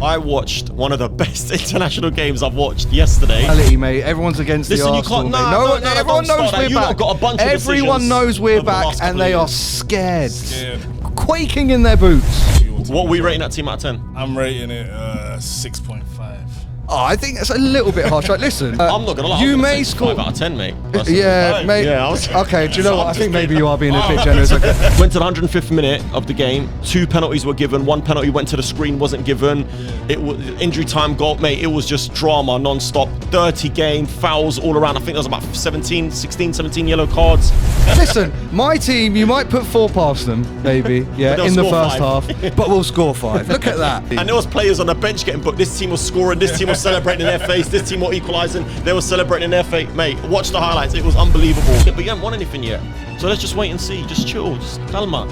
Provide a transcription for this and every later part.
I watched one of the best international games I've watched yesterday. Reality, mate. Everyone's against the Arsenal. Listen, you can't. No, everyone knows we're back. Got a bunch of Everyone knows we're back, and they are scared, quaking in their boots. What are we rating that team out of 10? I'm rating it 6.5. Oh, I think that's a little bit harsh. Like, listen, I'm not gonna lie. You may score 5 out of 10, mate. Personally. Yeah, mate. Yeah, okay, do you know what? I think maybe you are being a bit generous. Okay. Went to the 105th minute of the game. 2 penalties were given. 1 penalty went to the screen, wasn't given. It was injury time goal, mate. It was just drama non-stop. Dirty game, fouls all around. I think there was about 16, 17 yellow cards. Listen, my team, you might put 4 past them, maybe, yeah, in the first half, but we'll score 5. Look at that. And there was players on the bench getting booked. This team was scoring. This team was celebrating in their face. This team were equalising. They were celebrating in their face. Mate, watch the highlights. It was unbelievable. But you haven't won anything yet. So let's just wait and see. Just chill. Just calma.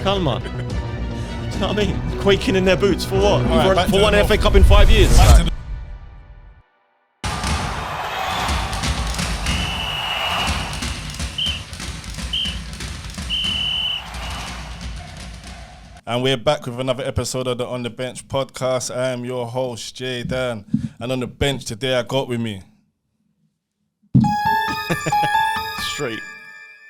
Calma. You know what I mean? Quaking in their boots. For what? Right, for one FA Cup in 5 years. And we're back with another episode of the On The Bench podcast. I am your host, Jay Dan. And on the bench today, I got with me. Straight.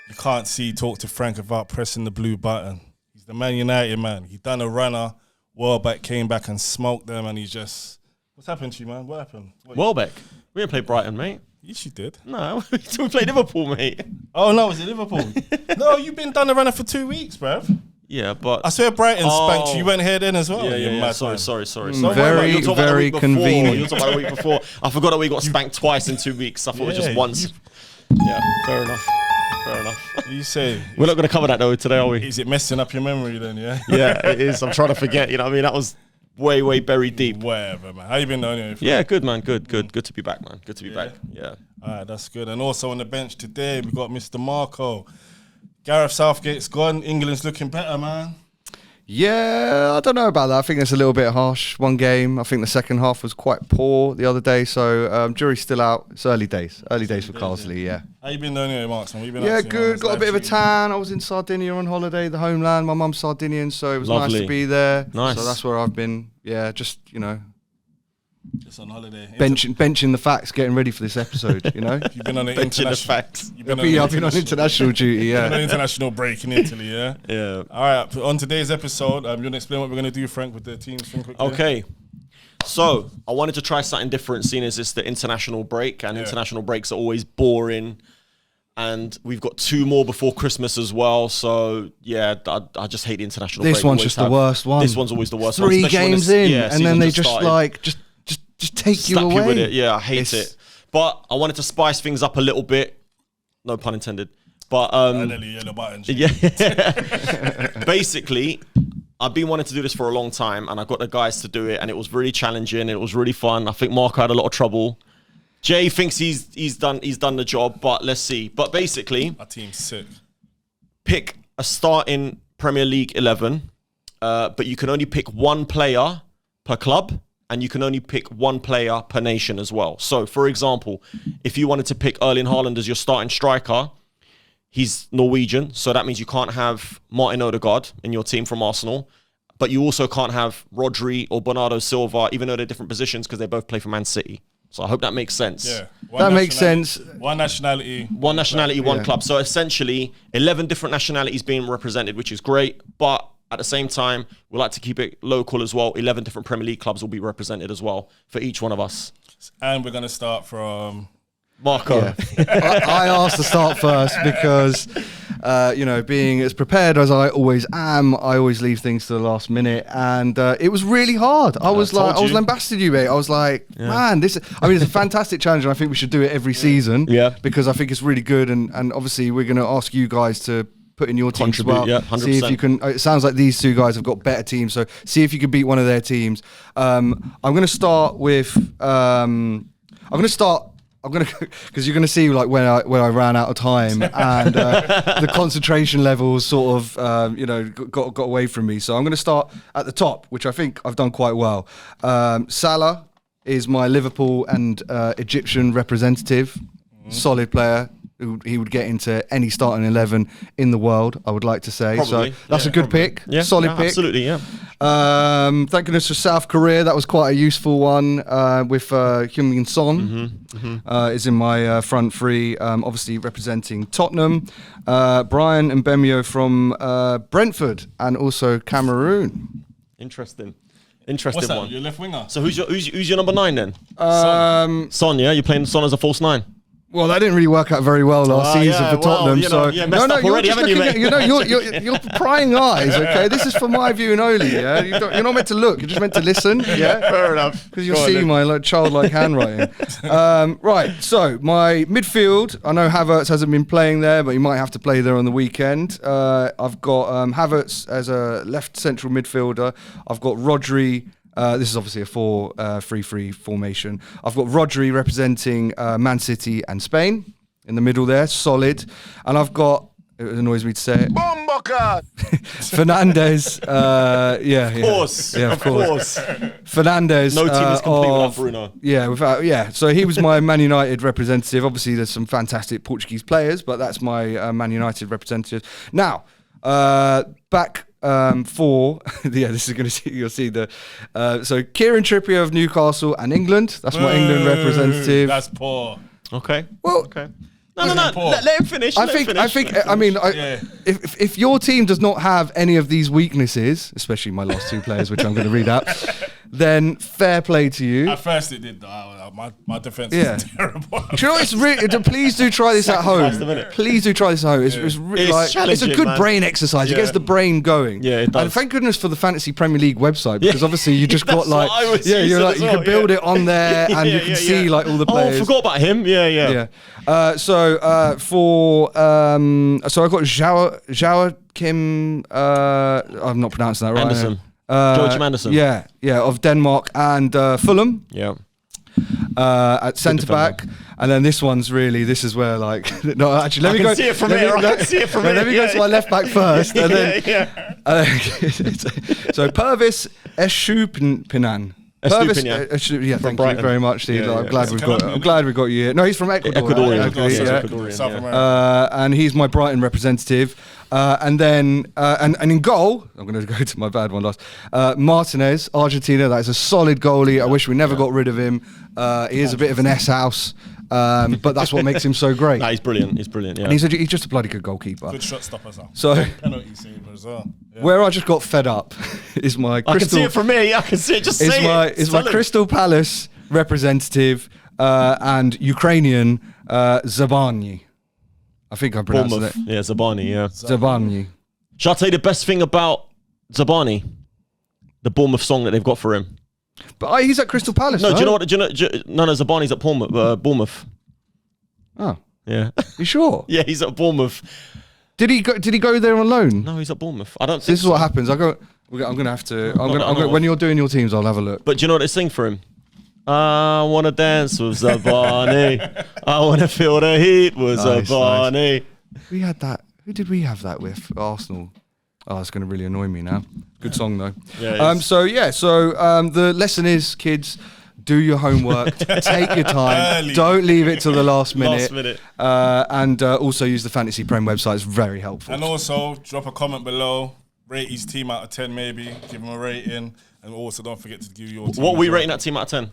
You can't see Talk to Frank without pressing the blue button. He's the Man United man. He done a runner. Welbeck came back and smoked them, and he just... What's happened to you, man? What happened? Welbeck? We didn't play Brighton, mate. Yes, you did. No, we played Liverpool, mate. Oh, no, was it Liverpool? No, you've been done a runner for 2 weeks, bruv. Yeah, but... I swear Brighton spanked you. You went here then as well. Yeah. Sorry. Very convenient. You're talking about the week before. I forgot that we got spanked twice in 2 weeks. I thought it was just once. Yeah, fair enough. You say... We're not going to cover that though today, are we? Is it messing up your memory then, yeah? Yeah, it is. I'm trying to forget, you know what I mean? That was way buried deep. Whatever, man. How you been doing anyway? Yeah, good, man. Good to be back, man. Good to be back. Yeah. All right, that's good. And also on the bench today, we got Mr. Marco. Gareth Southgate's gone. England's looking better, man. Yeah, I don't know about that. I think it's a little bit harsh. One game. I think the second half was quite poor the other day. So jury's still out. It's early days. Early days for Carsley, yeah. How you been doing anyway, Marksman? Yeah, good. Got a bit of a tan. I was in Sardinia on holiday, the homeland. My mum's Sardinian, so it was nice to be there. Nice. So that's where I've been. Yeah, just, you know. Just on holiday. Benching the facts, getting ready for this episode, you know? You've been on an Benching the facts. I've been on international duty, yeah. You've been on an international break in Italy, yeah? Yeah. All right, on today's episode, you want to explain what we're going to do, Frank, with the teams? Okay. So, I wanted to try something different, seeing as it's the international break, and international breaks are always boring. And we've got 2 more before Christmas as well. So, yeah, I just hate the international break. This one's just the worst one. This one's always the worst 3 one. games in, and then they just just take you away. You with it. Yeah, I hate it. But I wanted to spice things up a little bit. No pun intended. But yeah. Basically, I've been wanting to do this for a long time, and I got the guys to do it, and it was really challenging. It was really fun. I think Marco had a lot of trouble. Jay thinks he's done the job, but let's see. But basically, our team's sick. Pick a starting Premier League 11, but you can only pick 1 player per club. And you can only pick 1 player per nation as well. So, for example, if you wanted to pick Erling Haaland as your starting striker, he's Norwegian, so that means you can't have Martin Odegaard in your team from Arsenal, but you also can't have Rodri or Bernardo Silva, even though they're different positions because they both play for Man City. So I hope that makes sense. Yeah, that makes sense. One nationality, one club. So essentially, 11 different nationalities being represented, which is great, but at the same time, we like to keep it local as well. 11 different Premier League clubs will be represented as well for each one of us. And we're going to start from... Marco. Yeah. I asked to start first because, being as prepared as I always am, I always leave things to the last minute. And it was really hard. I was lambasted you, mate. I was like, man, it's a fantastic challenge. And I think we should do it every season. Yeah. Because I think it's really good. And obviously, we're going to ask you guys to put in your team as well. Yeah, 100%. See if you can. It sounds like these 2 guys have got better teams. So see if you can beat one of their teams. I'm going to start with. Because you're going to see like when I ran out of time and the concentration levels sort of got away from me. So I'm going to start at the top, which I think I've done quite well. Salah is my Liverpool and Egyptian representative. Solid player. he would get into any starting 11 in the world, I would like to say. Probably. So that's a good pick. Yeah, solid pick. Absolutely, yeah. Thank goodness for South Korea. That was quite a useful one with Heung-min Son is in my front three, obviously representing Tottenham. Brian and Mbemio from Brentford and also Cameroon. Interesting What's that? one. Your left winger. So who's your number 9 then? Son, yeah? You're playing Son as a false 9? Well, that didn't really work out very well last season for Tottenham. You're prying eyes. Okay, this is for my viewing only. Yeah, you're not meant to look. You're just meant to listen. Yeah, fair enough. Because you'll see my childlike handwriting. Right. So my midfield. I know Havertz hasn't been playing there, but he might have to play there on the weekend. I've got Havertz as a left central midfielder. I've got Rodri. This is obviously a 4-3-3 formation. I've got Rodri representing Man City and Spain in the middle there, solid. And I've got, it annoys me to say it, Fernandes. Of course. Fernandes. No team is complete without Bruno. Yeah, so he was my Man United representative. Obviously, there's some fantastic Portuguese players, but that's my Man United representative. Now, back for this is going to see, you'll see the so Kieran Trippier of Newcastle and England. That's my England representative. That's poor. Okay. Well, okay. No. Let him finish. If your team does not have any of these weaknesses, especially my last two players, which I'm going to read out, then fair play to you. At first it did. My defense is terrible. Do you know what? It's really. Please do try this at home. Please do try this at home. It's really it's a good brain exercise. It gets the brain going. Yeah, it does. And thank goodness for the Fantasy Premier League website, because obviously you just got you can build it on there and you can see like all the players. Oh, I forgot about him. Yeah. So I've got Joao Kim. I'm not pronouncing that right. Anderson. Joachim Anderson. Yeah, of Denmark and Fulham. Yeah. At centre back, and then this is where no, actually let me go. See it from here. Let me go to my left back first, and then so Pervis Estupinan. Thank you very much, Steve. I'm glad we got you here. No, he's from Ecuador. Ecuadorian. South America. And he's my Brighton representative. And then in goal, I'm going to go to my bad one last. Martinez, Argentina. That is a solid goalie. I wish we never got rid of him. He is a bit of an S-house. But that's what makes him so great. He's brilliant. Yeah. And he's just a bloody good goalkeeper. Good shot stopper as well. So penalty saver as well. Yeah. Where I just got fed up is my Crystal. I can see it from me. I can see it. Just say it. Is my Crystal Palace representative and Ukrainian Zabani. I think I pronounced it. Yeah, Zabani. Yeah. Zabani. Shall I tell you the best thing about Zabani? The Bournemouth song that they've got for him. But he's at Crystal Palace. No, do you know what? No, Zabani's at Bournemouth. Oh, yeah. You sure? Yeah, he's at Bournemouth. Did he go there on loan? No, he's at Bournemouth. I don't think this is what happens. I'm gonna have to. When you're doing your teams, I'll have a look. But do you know what they sing for him? I wanna dance with Zabani. I wanna feel the heat with Zabani. Nice. We had that. Who did we have that with? Arsenal. Oh, it's going to really annoy me now. Good song though. Yeah. So the lesson is, kids, do your homework, take your time, Early. Don't leave it till the last minute. Last minute. And also use the Fantasy Prem website. It's very helpful. And also drop a comment below. Rate his team out of 10, maybe. Give him a rating, and also don't forget to give your team. What are we rating that team out of 10?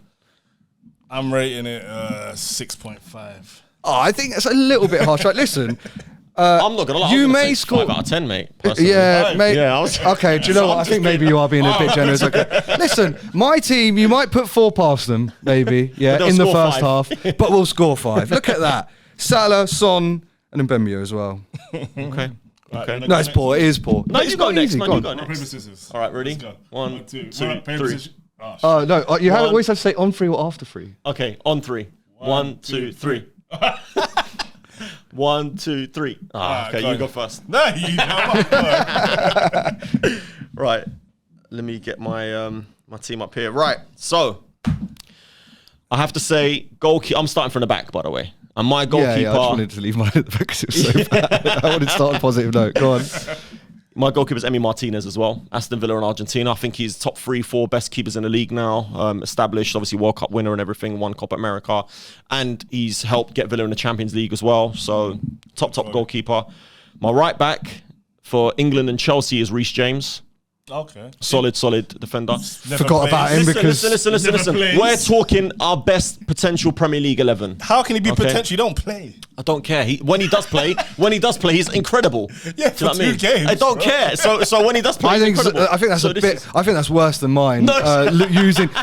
I'm rating it 6.5. Oh, I think that's a little bit harsh. Right, listen. I'm not gonna lie. You may score 5 out of 10, mate. Personally. Yeah, mate. Yeah, okay, do you know what? I think maybe you are being a bit generous. Okay, listen, my team, you might put 4 past them, maybe. Yeah, in the first half, but we'll score 5. Look at that. Salah, Son, and Mbemio as well. Okay. No, it's poor. It is poor. No, you go next. No, you go Paper, next. scissors. All right, ready? Let's go. 1, 2, 3. Oh no, you always have to say on 3 or after 3. Okay, on 3. 1, 2, 3. 1, 2, 3. Okay, you go first. No, you go. Right, let me get my my team up here. Right, so I have to say, goalkeeper. I'm starting from the back, by the way, and my goalkeeper. Yeah, I just wanted to leave mine at the back because it was so bad. I wanted to start on a positive note. Go on. My goalkeeper is Emi Martinez as well. Aston Villa and Argentina. I think he's top 3-4 best keepers in the league now. Established, obviously World Cup winner and everything. Won Copa America, and he's helped get Villa in the Champions League as well. So top goalkeeper. My right back for England and Chelsea is Reece James. Okay. Solid defender. Forgot about him because... Listen. We're talking our best potential Premier League 11. How can he be potential? You don't play. I don't care. When he does play, he's incredible. Yeah, for two games. I don't care. So when he does play, he's incredible. I think that's I think that's worse than mine.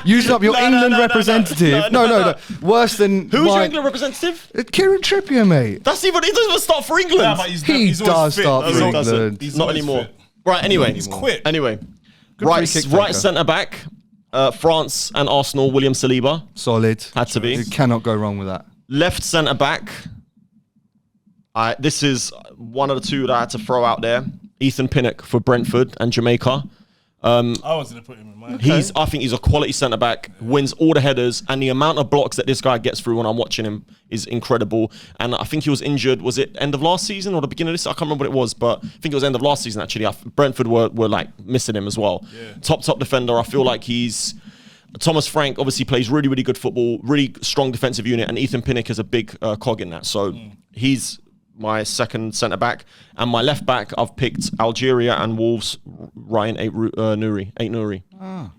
Using up your England representative. No. Worse than Who's your mine. England representative? Kieran Trippier, mate. He doesn't even start for England. Yeah, but He does start for England. He's not anymore. Right, anyway. He's quick. Anyway. Good Right free kick taker. centre-back, France and Arsenal, William Saliba. Solid. Had to be. You cannot go wrong with that. Left centre-back. This is one of the two that I had to throw out there. Ethan Pinnock for Brentford and Jamaica. I was going to put him in mine. I think he's a quality centre-back, wins all the headers, and the amount of blocks that this guy gets through when I'm watching him is incredible. And I think he was injured, was it end of last season or the beginning of this? I can't remember what it was, but I think it was end of last season, actually. Brentford were like missing him as well. Yeah. Top defender. I feel like Thomas Frank obviously plays really, really good football, really strong defensive unit, and Ethan Pinnock is a big cog in that. So he's my second centre-back. And my left-back, I've picked Algeria and Wolves, Ryan Ait-Nouri.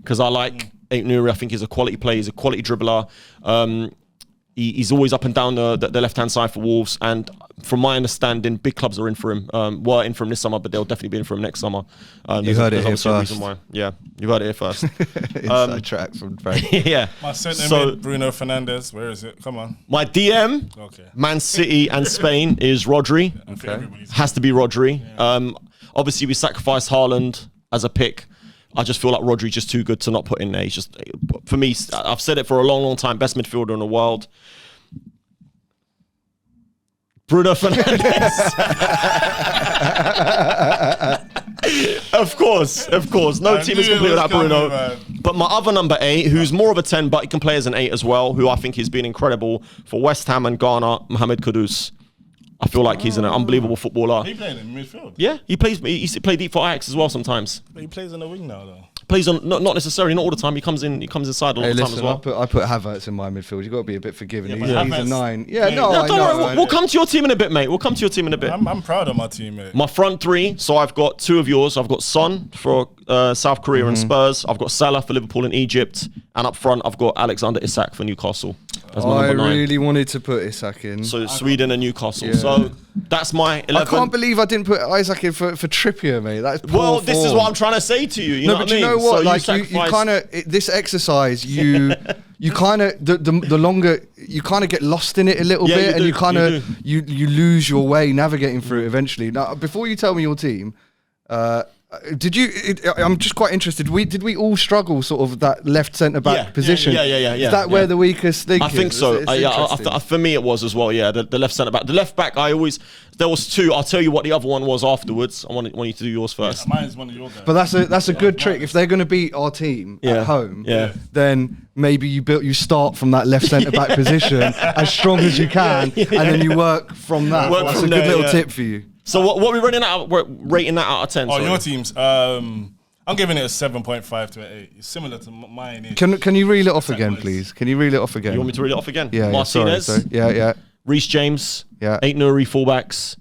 Because I like Ait-Nouri. I think he's a quality player. He's a quality dribbler. He's always up and down the left-hand side for Wolves. And from my understanding, big clubs are in for him. Were in for him this summer, but they'll definitely be in for him next summer. You heard it here first. Yeah, you heard it here first. Inside tracks from Frank. Yeah. My centre mid, Bruno Fernandes. Where is it? Come on. My DM, Man City and Spain is Rodri. Has to be Rodri. Yeah. Obviously, we sacrificed Haaland as a pick. I just feel like Rodri's just too good to not put in there. He's just, for me, I've said it for a long, long time, best midfielder in the world. Bruno Fernandes. Of course. No team is complete without Bruno. But my other number 8, who's more of a 10, but he can play as an 8 as well, who I think has been incredible for West Ham and Ghana, Mohamed Kudus. I feel like he's an unbelievable footballer. He playing in midfield. Yeah, he used to play deep for Ajax as well sometimes. But he plays on the wing now, though. Plays on not necessarily, not all the time. He comes inside all the time as well. I put Havertz in my midfield. You've got to be a bit forgiving. Yeah, he's a 9. Don't worry. We'll come to your team in a bit, mate. I'm proud of my team, mate. My front 3. So I've got 2 of yours. I've got Son for South Korea and Spurs. I've got Salah for Liverpool and Egypt. And up front, I've got Alexander Isak for Newcastle. As my number 9. I really wanted to put Isak in. So Sweden and Newcastle. Yeah. So that's my 11. I can't believe I didn't put Isak in for Trippier, mate. That's poor form. This is what I'm trying to say to you. You know what I mean? You know what? So like you kind of this exercise, you kind of the longer you kind of get lost in it a little bit, and you kind of you lose your way navigating through it eventually. Now, before you tell me your team, did you? I'm just quite interested. Did we all struggle sort of that left centre back position? Yeah. Is that where the weakest link is? I think so. For me, it was as well. Yeah, the left centre back. The left back, there was 2. I'll tell you what the other one was afterwards. I want you to do yours first. Yeah, mine's one of your guys. But that's a good trick. If they're going to beat our team at home, then maybe you start from that left centre back position as strong as you can, and then you work from that. That's a good little tip for you. So what we're rating that out of 10? Your teams. I'm giving it a 7.5 to an 8. It's similar to mine. Can you reel it off again, please? Can you reel it off again? You want me to reel it off again? Yeah. Martinez. Sorry. Yeah. Reece James. Yeah. Ait-Nouri fullbacks.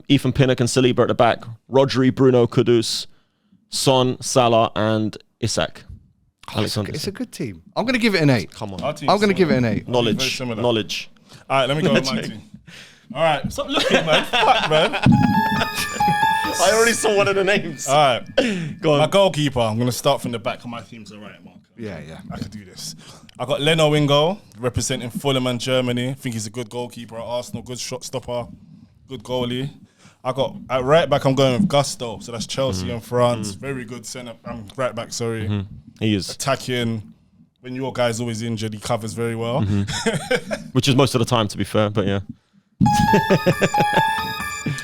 Ethan Pinnock and Saliba at the back. Rodri, Bruno, Kudus, Son, Salah, and Isak. It's a good team. I'm going to give it an 8. Come on. I'm going to give it an 8. Knowledge. All right, let me go with my team. All right, stop looking, man. Fuck, man. I already saw one of the names. All right. Go on. My goalkeeper, I'm going to start from the back. My team's all right, Mark. Yeah. I can do this. I got Leno in goal, representing Fulham and Germany. I think he's a good goalkeeper at Arsenal, good shot stopper, good goalie. I got at right back, I'm going with Gusto. So that's Chelsea and France. Very good centre. Right back, sorry. He is. Attacking. When your guy's always injured, he covers very well. Which is most of the time, to be fair, but yeah.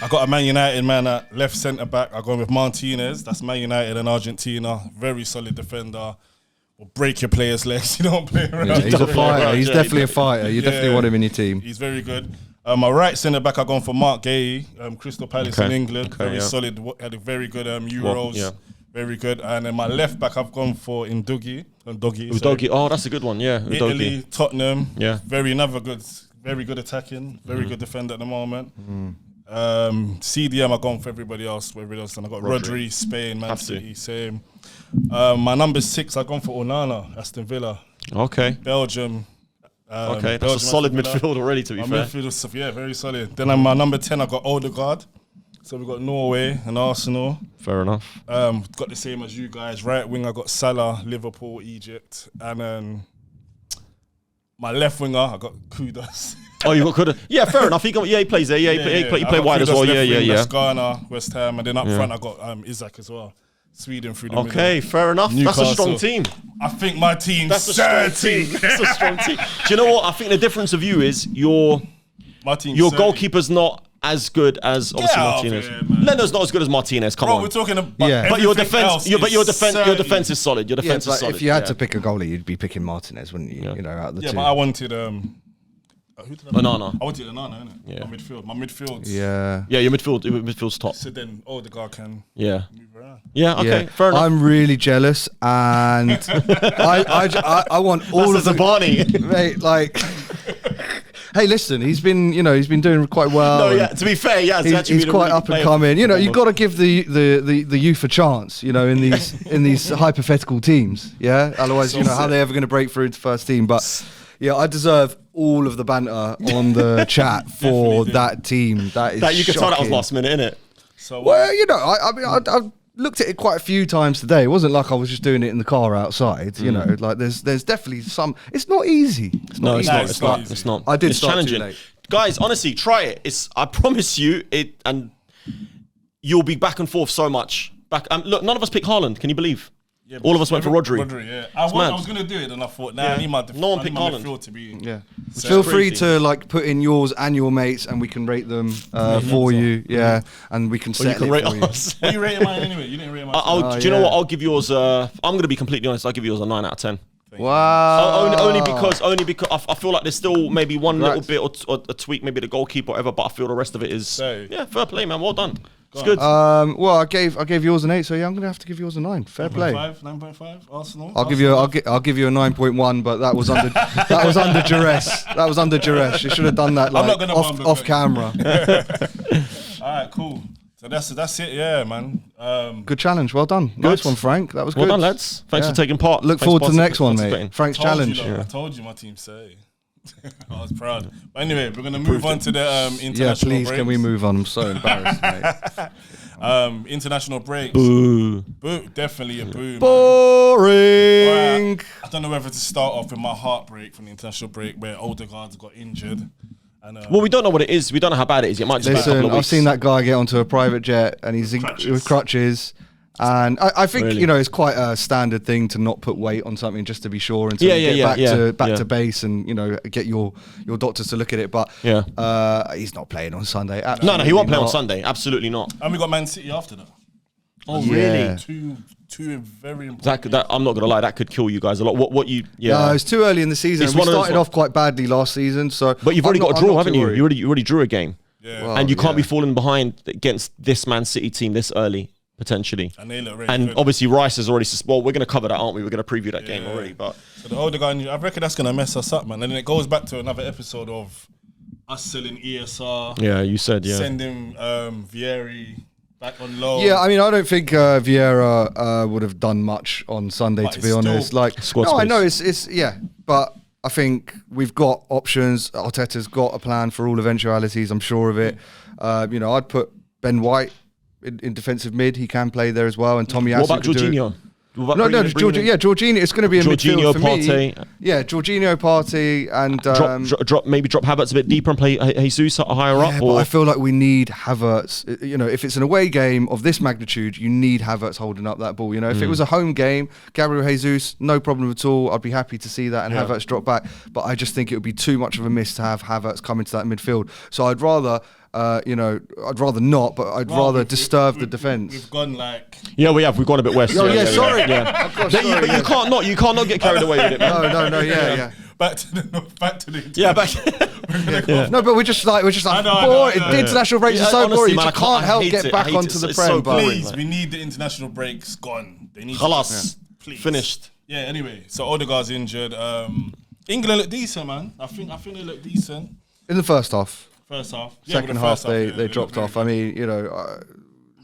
I got a Man United man at left centre back. I go with Martinez. That's Man United and Argentina. Very solid defender. Will break your players' legs. You don't play around. Yeah, he's a fighter. He's definitely a fighter. You definitely want him in your team. He's very good. My right centre back, I've gone for Mark Gay, Crystal Palace in England. Very solid. Had a very good Euros. Very good. And then my left back, I've gone for Udogie. Udogie. Oh, that's a good one. Yeah. Udogie. Italy, Tottenham. Yeah. Very good attacking. Very good defender at the moment. CDM, I've gone for everybody else. And I got Rodri, Spain, Man City, same. My number 6, I've gone for Onana, Aston Villa. Okay. Belgium. That's a solid midfield already, to be fair. Midfield stuff, very solid. Then my number 10, I got Odegaard. So we got Norway and Arsenal. Fair enough. Got the same as you guys. Right wing, I got Salah, Liverpool, Egypt, and then my left winger, I got Kudus. Oh, you got Kudus? Yeah, fair enough. He plays there. He play wide as well. That's Ghana, West Ham, and then up front I got Isaac as well. Sweden through the middle. Okay, fair enough. Newcastle. That's a strong team. I think my team's That's a strong team. That's a strong team. Do you know what? I think the difference of you is your goalkeeper's not as good as obviously Martinez. Leonard's not as good as Martinez. Come on, we're talking about but your defense. Your defense is solid. Your defense is solid. If you had to pick a goalie, you'd be picking Martinez, wouldn't you? You know, out of the two. Yeah, but I wanted Onana. I wanted Onana, innit? Yeah. My midfield. Yeah. Yeah, your midfield's top. So then Odegaard can move around. Yeah, okay, fair enough. I'm really jealous, and I want all of the Barney. Mate, like. Hey, listen, he's been doing quite well. No, yeah. To be fair, he's quite up and coming. You know, you've got to give the youth a chance. You know, in these hypothetical teams. Yeah, otherwise, how are they ever going to break through into first team? But yeah, I deserve all of the banter on the chat for that team. That you could tell that was last minute, innit? So well, I mean, I looked at it quite a few times today. It wasn't like I was just doing it in the car outside. You know, like there's definitely some. It's not easy. It's not. It's not. I did it's start challenging. too late. Guys, honestly, try it. I promise you it, and you'll be back and forth so much. Look, none of us picked Haaland. Can you believe? Yeah, all of us went for Rodri. I was going to do it, and I thought, I need my no one picked Haaland. To be. Yeah. Feel free to put in yours and your mates, and we can rate them for you. Yeah, and we can set it rate for us. You rated mine anyway. You didn't rate mine. Do you know what? I'll give yours. I'm going to be completely honest. I'll give yours a 9 out of 10. Wow. Only because I feel like there's still maybe one little bit or a tweak, maybe the goalkeeper or whatever, but I feel the rest of it is fair play, man. Well done. It's good. Well, I gave yours an 8, so yeah, I'm gonna have to give yours a 9. Fair play. 9.5. Arsenal. I'll give you a 9.1, but that was under duress. That was under duress. You should have done that off camera. All right, cool. So that's it, yeah, man. Good challenge, well done. Nice one, Frank. That was good. Well done, lads. Thanks for taking part. Look forward to the next one, mate. Frank's challenge. I told you my team say. I was proud. But anyway, we're gonna move on to the international. Yeah, please, breaks. can we move on? I'm so embarrassed, mate. International breaks. Boo. Definitely a boo. Boring. I don't know whether to start off with my heartbreak from the international break where Odegaard got injured. And, well, we don't know what it is. We don't know how bad it is. It might just be a couple of weeks. I've seen that guy get onto a private jet and he's with crutches. And I think, it's quite a standard thing to not put weight on something just to be sure until you get back to base and, get your doctors to look at it. But he's not playing on Sunday. No, he won't play on Sunday. Absolutely not. And we got Man City after that. Oh, really? Two very important. That I'm not gonna lie, that could kill you guys a lot. What you? Yeah, no, it's too early in the season. We started off quite badly last season, but you've already got a draw, haven't you? You already drew a game, and you can't be falling behind against this Man City team this early potentially. And they look really good. Obviously Rice has already. Well, we're gonna cover that, aren't we? We're gonna preview that game already. But so the older guy, I reckon that's gonna mess us up, man. And then it goes back to another episode of us selling ESR. Yeah, you said sending Vieri back on low. Yeah, I mean, I don't think Vieira would have done much on Sunday, to be honest. I know it's but I think we've got options. Arteta's got a plan for all eventualities. I'm sure of it. I'd put Ben White in defensive mid. He can play there as well. And Tommy. What about Jorginho? Jorginho. It's going to be a midfield for me. Yeah, Jorginho, Partey, and drop Havertz a bit deeper and play Jesus higher up. But I feel like we need Havertz. If it's an away game of this magnitude, you need Havertz holding up that ball. If it was a home game, Gabriel Jesus, no problem at all. I'd be happy to see that and Havertz drop back. But I just think it would be too much of a miss to have Havertz come into that midfield. So I'd rather. I'd rather not, but I'd rather disturb the defence. We've gone like... Yeah, we have. We've gone a bit west. Sorry. But you can't not get carried away with it, man. No, yeah. Back to the... Yeah, back... No, but we're just like boring. International breaks are so boring. You just can't help get back onto the Prem. Please, we need the international breaks gone. They need Khalas. Please. Finished. Yeah. Anyway, so Odegaard's injured. England look decent, man. I think they look decent In the first half. First half. Second half, they dropped off. I mean, there are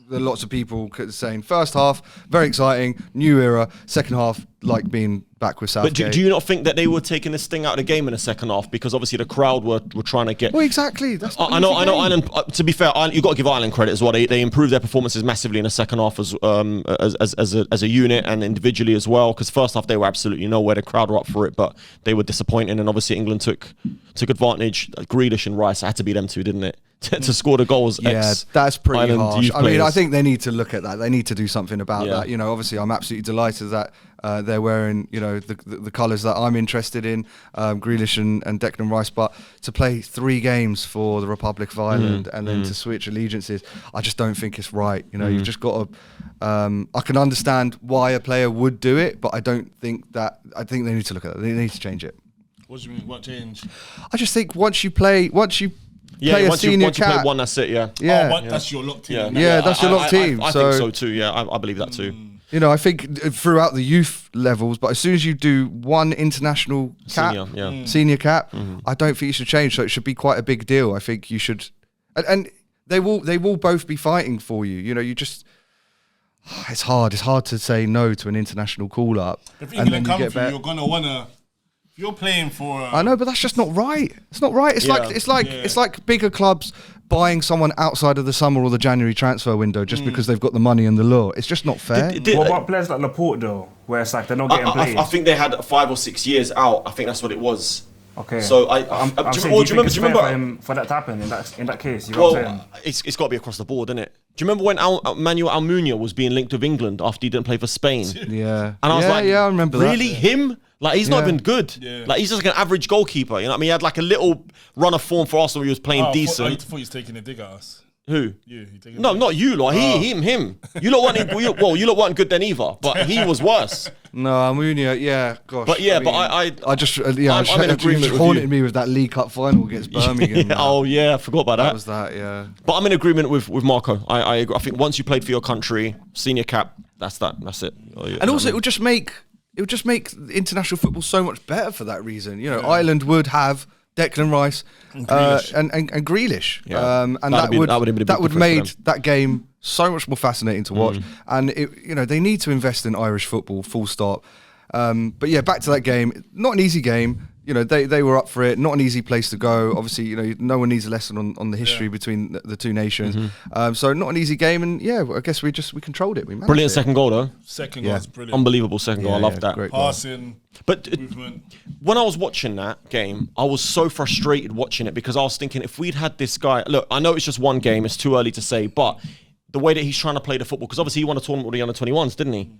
lots of people saying first half, very exciting, new era. Second half, like being back with Southgate. But do you not think that they were taking this thing out of the game in the second half? Because obviously the crowd were trying to get... Well, exactly. That's I know Ireland, to be fair, you've got to give Ireland credit as well. They improved their performances massively in the second half as a unit and individually as well. Because first half, they were absolutely nowhere. The crowd were up for it, but they were disappointing. And obviously England took advantage. Grealish and Rice had to be them two, didn't it? To score the goals. Yeah, that's pretty Ireland harsh. youth I mean, I players. think they need to look at that. They need to do something about that. Obviously, I'm absolutely delighted that they're wearing, the colours that I'm interested in, Grealish and Declan Rice. But to play 3 games for the Republic of Ireland and then to switch allegiances, I just don't think it's right. You've just got to. I can understand why a player would do it, but I don't think that. I think they need to look at it. They need to change it. What do you mean? What change? I just think once you play a once senior you play cap, one, that's it. Yeah. That's your lock team. That's your lock team. I think so too. Yeah, I believe that too. I think throughout the youth levels, but as soon as you do one international cap, senior cap, I don't think you should change. So it should be quite a big deal. I think you should, and they will both be fighting for you. You just. It's hard. It's hard to say no to an international call up. If England come for you, you're gonna wanna. If you're playing for. I know, but that's just not right. It's not right. It's like bigger clubs buying someone outside of the summer or the January transfer window just because they've got the money and the lure. It's just not fair. What about players like Laporte though, where it's like they're not getting played? I think they had 5 or 6 years out. I think that's what it was. Okay. So I'm saying, do you remember for that to happen in that case? You know what I'm saying? It's got to be across the board, isn't it? Do you remember when Manuel Almunia was being linked with England after he didn't play for Spain? Yeah. And I was like, I remember that. Really? Him? Like, he's not even good. Yeah. Like, he's just like an average goalkeeper. You know what I mean? He had like a little run of form for Arsenal where he was playing decent. I thought he was taking a dig at us. Who? You. No, not you, lot. Him. You lot weren't good then either, but he was worse. No, Almunia, yeah, gosh. But yeah, I I'm in agreement with haunted you. me with that League Cup final against Birmingham. I forgot about that. That was that, yeah. But I'm in agreement with Marco. I agree. I think once you played for your country, senior cap, that's it. And also, it would just make international football so much better for that reason. Ireland would have Declan Rice and Grealish, and that would made that game so much more fascinating to watch. And they need to invest in Irish football, full stop. But yeah, back to that game. Not an easy game. They were up for it. Not an easy place to go. Obviously, no one needs a lesson on the history between the two nations. So not an easy game. And yeah, I guess we controlled it. We managed brilliant it. second goal though. Second goal was brilliant. Unbelievable second goal. I love that. Great goal. Passing. But movement. when I was watching that game, I was so frustrated watching it because I was thinking if we'd had this guy, look, I know it's just one game, it's too early to say, but the way that he's trying to play the football, because obviously he won a tournament with the under-21s, didn't he?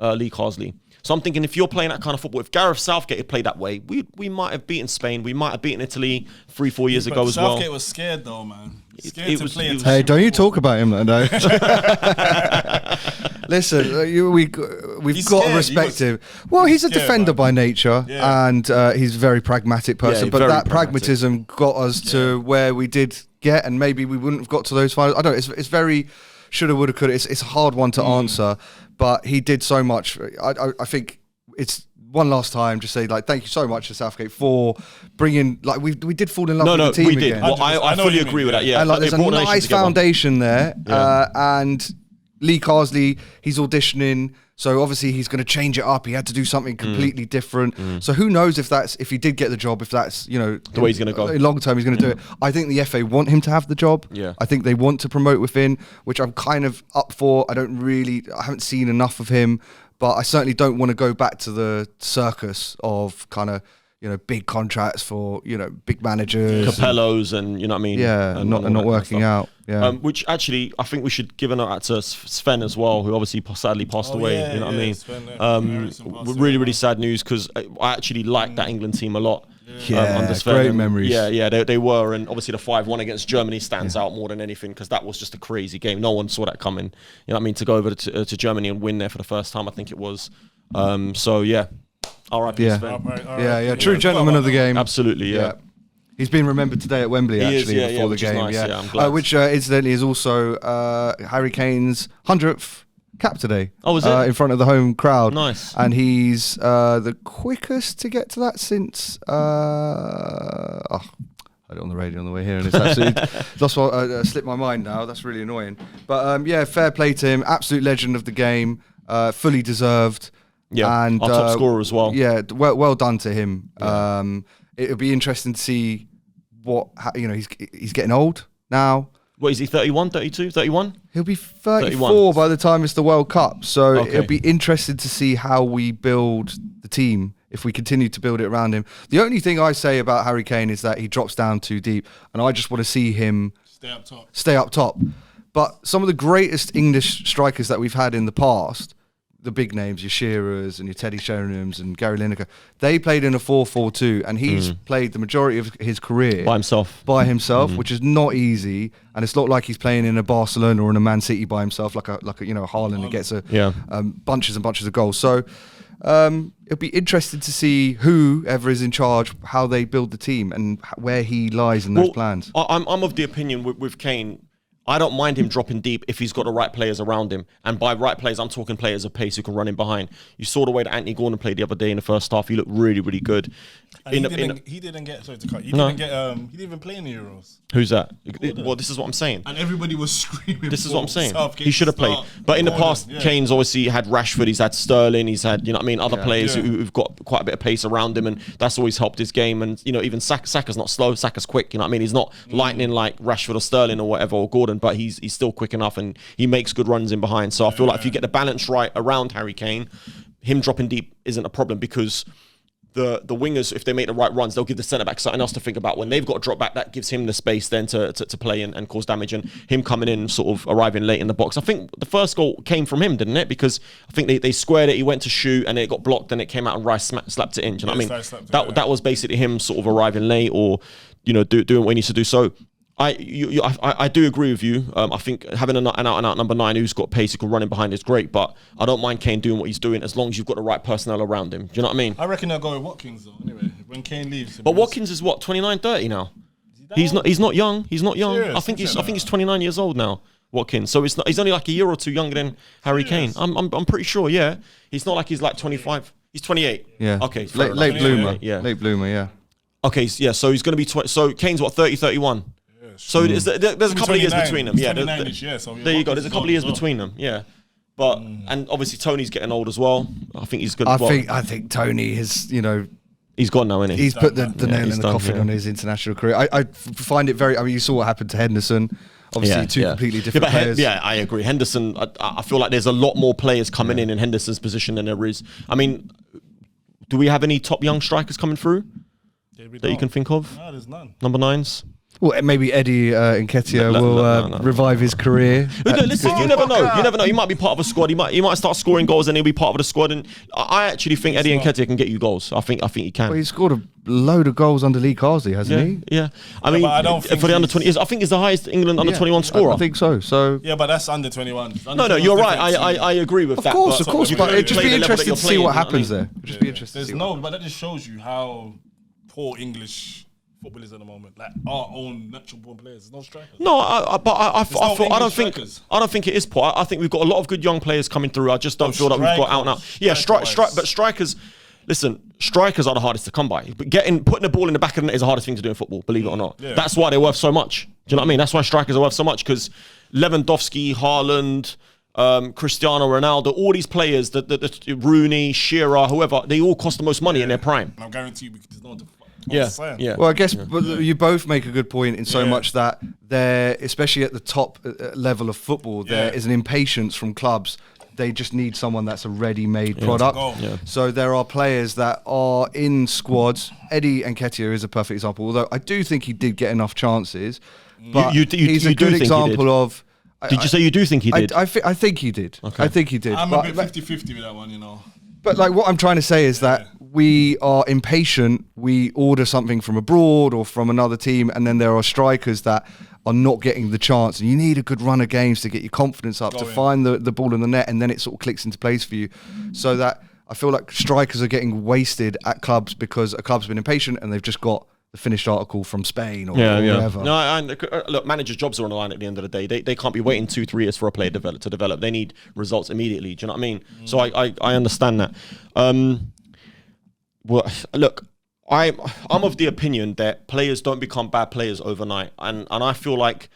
Lee Carsley. So I'm thinking if you're playing that kind of football, if Gareth Southgate had played that way, we might have beaten Spain, we might have beaten Italy 3-4 years ago as well. Southgate was scared though, man. Scared to play. Hey, don't you talk about him, though. Listen, we've got to respect him. Well, he's a defender by nature, and he's a very pragmatic person. But that pragmatism got us to where we did get, and maybe we wouldn't have got to those finals. I don't know. It's very shoulda, woulda, coulda. It's a hard one to answer, but he did so much. I think it's one last time, just say thank you so much to Southgate for bringing we did fall in love with the team we did. again. Well, I fully agree with that. Yeah, and there's a nice foundation there, and Lee Carsley, he's auditioning. So obviously he's going to change it up. He had to do something completely different. So who knows if he did get the job, if that's the way he's going to go. In long term, he's going to do it. I think the FA want him to have the job. Yeah. I think they want to promote within, which I'm kind of up for. I haven't seen enough of him, but I certainly don't want to go back to the circus of kind of big contracts for big managers, Capellos, and you know what I mean. Yeah, and not working out. Yeah. Which actually, I think we should give a note out to Sven as well, who obviously sadly passed away. Yeah, you know what I mean? Sven, really, really sad news because I actually liked that England team a lot. Under Sven. Great memories. Yeah, they were, and obviously the 5-1 against Germany stands out more than anything because that was just a crazy game. No one saw that coming. You know what I mean? To go over to Germany and win there for the first time, I think it was. So yeah. R.I.P. Sven. True gentleman of the game. Absolutely, yeah. He's been remembered today at Wembley, before the game. Nice. I'm glad. Which incidentally is also Harry Kane's 100th cap today. Oh, is it? In front of the home crowd. Nice. And he's the quickest to get to that since... I had it on the radio on the way here, and it's absolutely that's what slipped my mind now. That's really annoying. But fair play to him. Absolute legend of the game. Fully deserved. Yeah, and our top scorer as well. Yeah, well done to him. Yeah. It'll be interesting to see he's getting old now. What is he, 31, 32, 31? He'll be 34 by the time it's the World Cup. So it'll be interesting to see how we build the team if we continue to build it around him. The only thing I say about Harry Kane is that he drops down too deep, and I just want to see him stay up top. But some of the greatest English strikers that we've had in the past, the big names, your Shearers and your Teddy Sheringham's and Gary Lineker, they played in a 4-4-2, and he's played the majority of his career by himself, which is not easy. And it's not like he's playing in a Barcelona or in a Man City by himself, like a Haaland who gets bunches and bunches of goals. So it'll be interesting to see whoever is in charge, how they build the team and where he lies in those plans. I'm of the opinion with Kane, I don't mind him dropping deep if he's got the right players around him. And by right players, I'm talking players of pace who can run in behind. You saw the way that Anthony Gordon played the other day in the first half. He looked really, really good. He didn't even play in the Euros. Who's that? Well, this is what I'm saying. And everybody was screaming. This is what I'm saying. He should have played. But in the past, Kane's obviously had Rashford, he's had Sterling, he's had, other players who've got quite a bit of pace around him, and that's always helped his game. And, even Saka's not slow, Saka's quick, He's not lightning like Rashford or Sterling or whatever, or Gordon, but he's still quick enough and he makes good runs in behind. So I feel like if you get the balance right around Harry Kane, him dropping deep isn't a problem, because the wingers, if they make the right runs, they'll give the centre-back something else to think about. When they've got to drop back, that gives him the space then to play and cause damage, and him coming in sort of arriving late in the box. I think the first goal came from him, didn't it? Because I think they squared it, he went to shoot and it got blocked and it came out and Rice slapped it in. Do you know what I mean? That was basically him sort of arriving late or, doing what he needs to do. So I do agree with you. I think having an out-and-out number 9 who's got pace, who can run in behind is great, but I don't mind Kane doing what he's doing as long as you've got the right personnel around him. Do you know what I mean? I reckon they'll go with Watkins though, anyway, when Kane leaves. But Watkins is what, 29, 30 now? He's not young. He's not young. Serious? I think he's 29 years old now, Watkins. So he's only like a year or two younger than Harry Kane. I'm pretty sure, yeah. He's not like he's like 25. He's 28. Yeah. Okay. Late bloomer. Yeah. Late bloomer, yeah. Okay, yeah, so he's going to be... so Kane's what, 30, 31? So there's a couple of years between them. Yeah, there you go. There's a couple of years between them. Yeah, but and obviously Tony's getting old as well. I think he's good. I think Tony has, he's gone now, isn't he? He's put the nail in the coffin on his international career. I find it very. I mean, you saw what happened to Henderson. Obviously, two completely different players. I agree. Henderson. I feel like there's a lot more players coming in Henderson's position than there is. I mean, do we have any top young strikers coming through that you can think of? No, there's none. Number 9s. Well, maybe Eddie Nketiah will revive his career. Listen, you never know. You never know. He might be part of a squad. He might start scoring goals and he'll be part of the squad. And I actually think Eddie Nketiah can get you goals. I think he can. Well, he scored a load of goals under Lee Carsley, hasn't he? Yeah. I mean, I don't think for the under 20, I think he's the highest England under 21 scorer. I think so. Yeah, but that's under 21. No, you're right. I agree with that. Of course. But it'd just be interesting to see what happens there. Just be interesting. But that just shows you how poor English football is at the moment, like our own natural born players. There's no strikers. No, I don't think it is poor. I think we've got a lot of good young players coming through. I just don't feel that we've got out and out. Yeah, but strikers. Listen, strikers are the hardest to come by. But putting the ball in the back of the net is the hardest thing to do in football. Believe it or not. Yeah. That's why they're worth so much. Do you know what I mean? That's why strikers are worth so much, because Lewandowski, Haaland, Cristiano Ronaldo, all these players, the Rooney, Shearer, whoever, they all cost the most money in their prime. And I guarantee you, there's no. Yeah. Well, I guess you both make a good point in so much that there, especially at the top level of football, there is an impatience from clubs. They just need someone that's a ready-made product. So there are players that are in squads. Eddie Nketiah is a perfect example, although I do think he did get enough chances. But he's a good example of... Did you say you do think he did? I think he did. Okay. I think he did. I'm a bit 50-50 with that one, But like what I'm trying to say is that we are impatient. We order something from abroad or from another team, and then there are strikers that are not getting the chance. And you need a good run of games to get your confidence up, to find the ball in the net, and then it sort of clicks into place for you. So that I feel like strikers are getting wasted at clubs because a club's been impatient and they've just got finished article from Spain or wherever. No, look, managers' jobs are on the line at the end of the day. They can't be waiting 2-3 years for a player to develop. They need results immediately. Do you know what I mean? So I understand that. Well, look, I'm of the opinion that players don't become bad players overnight, and I feel like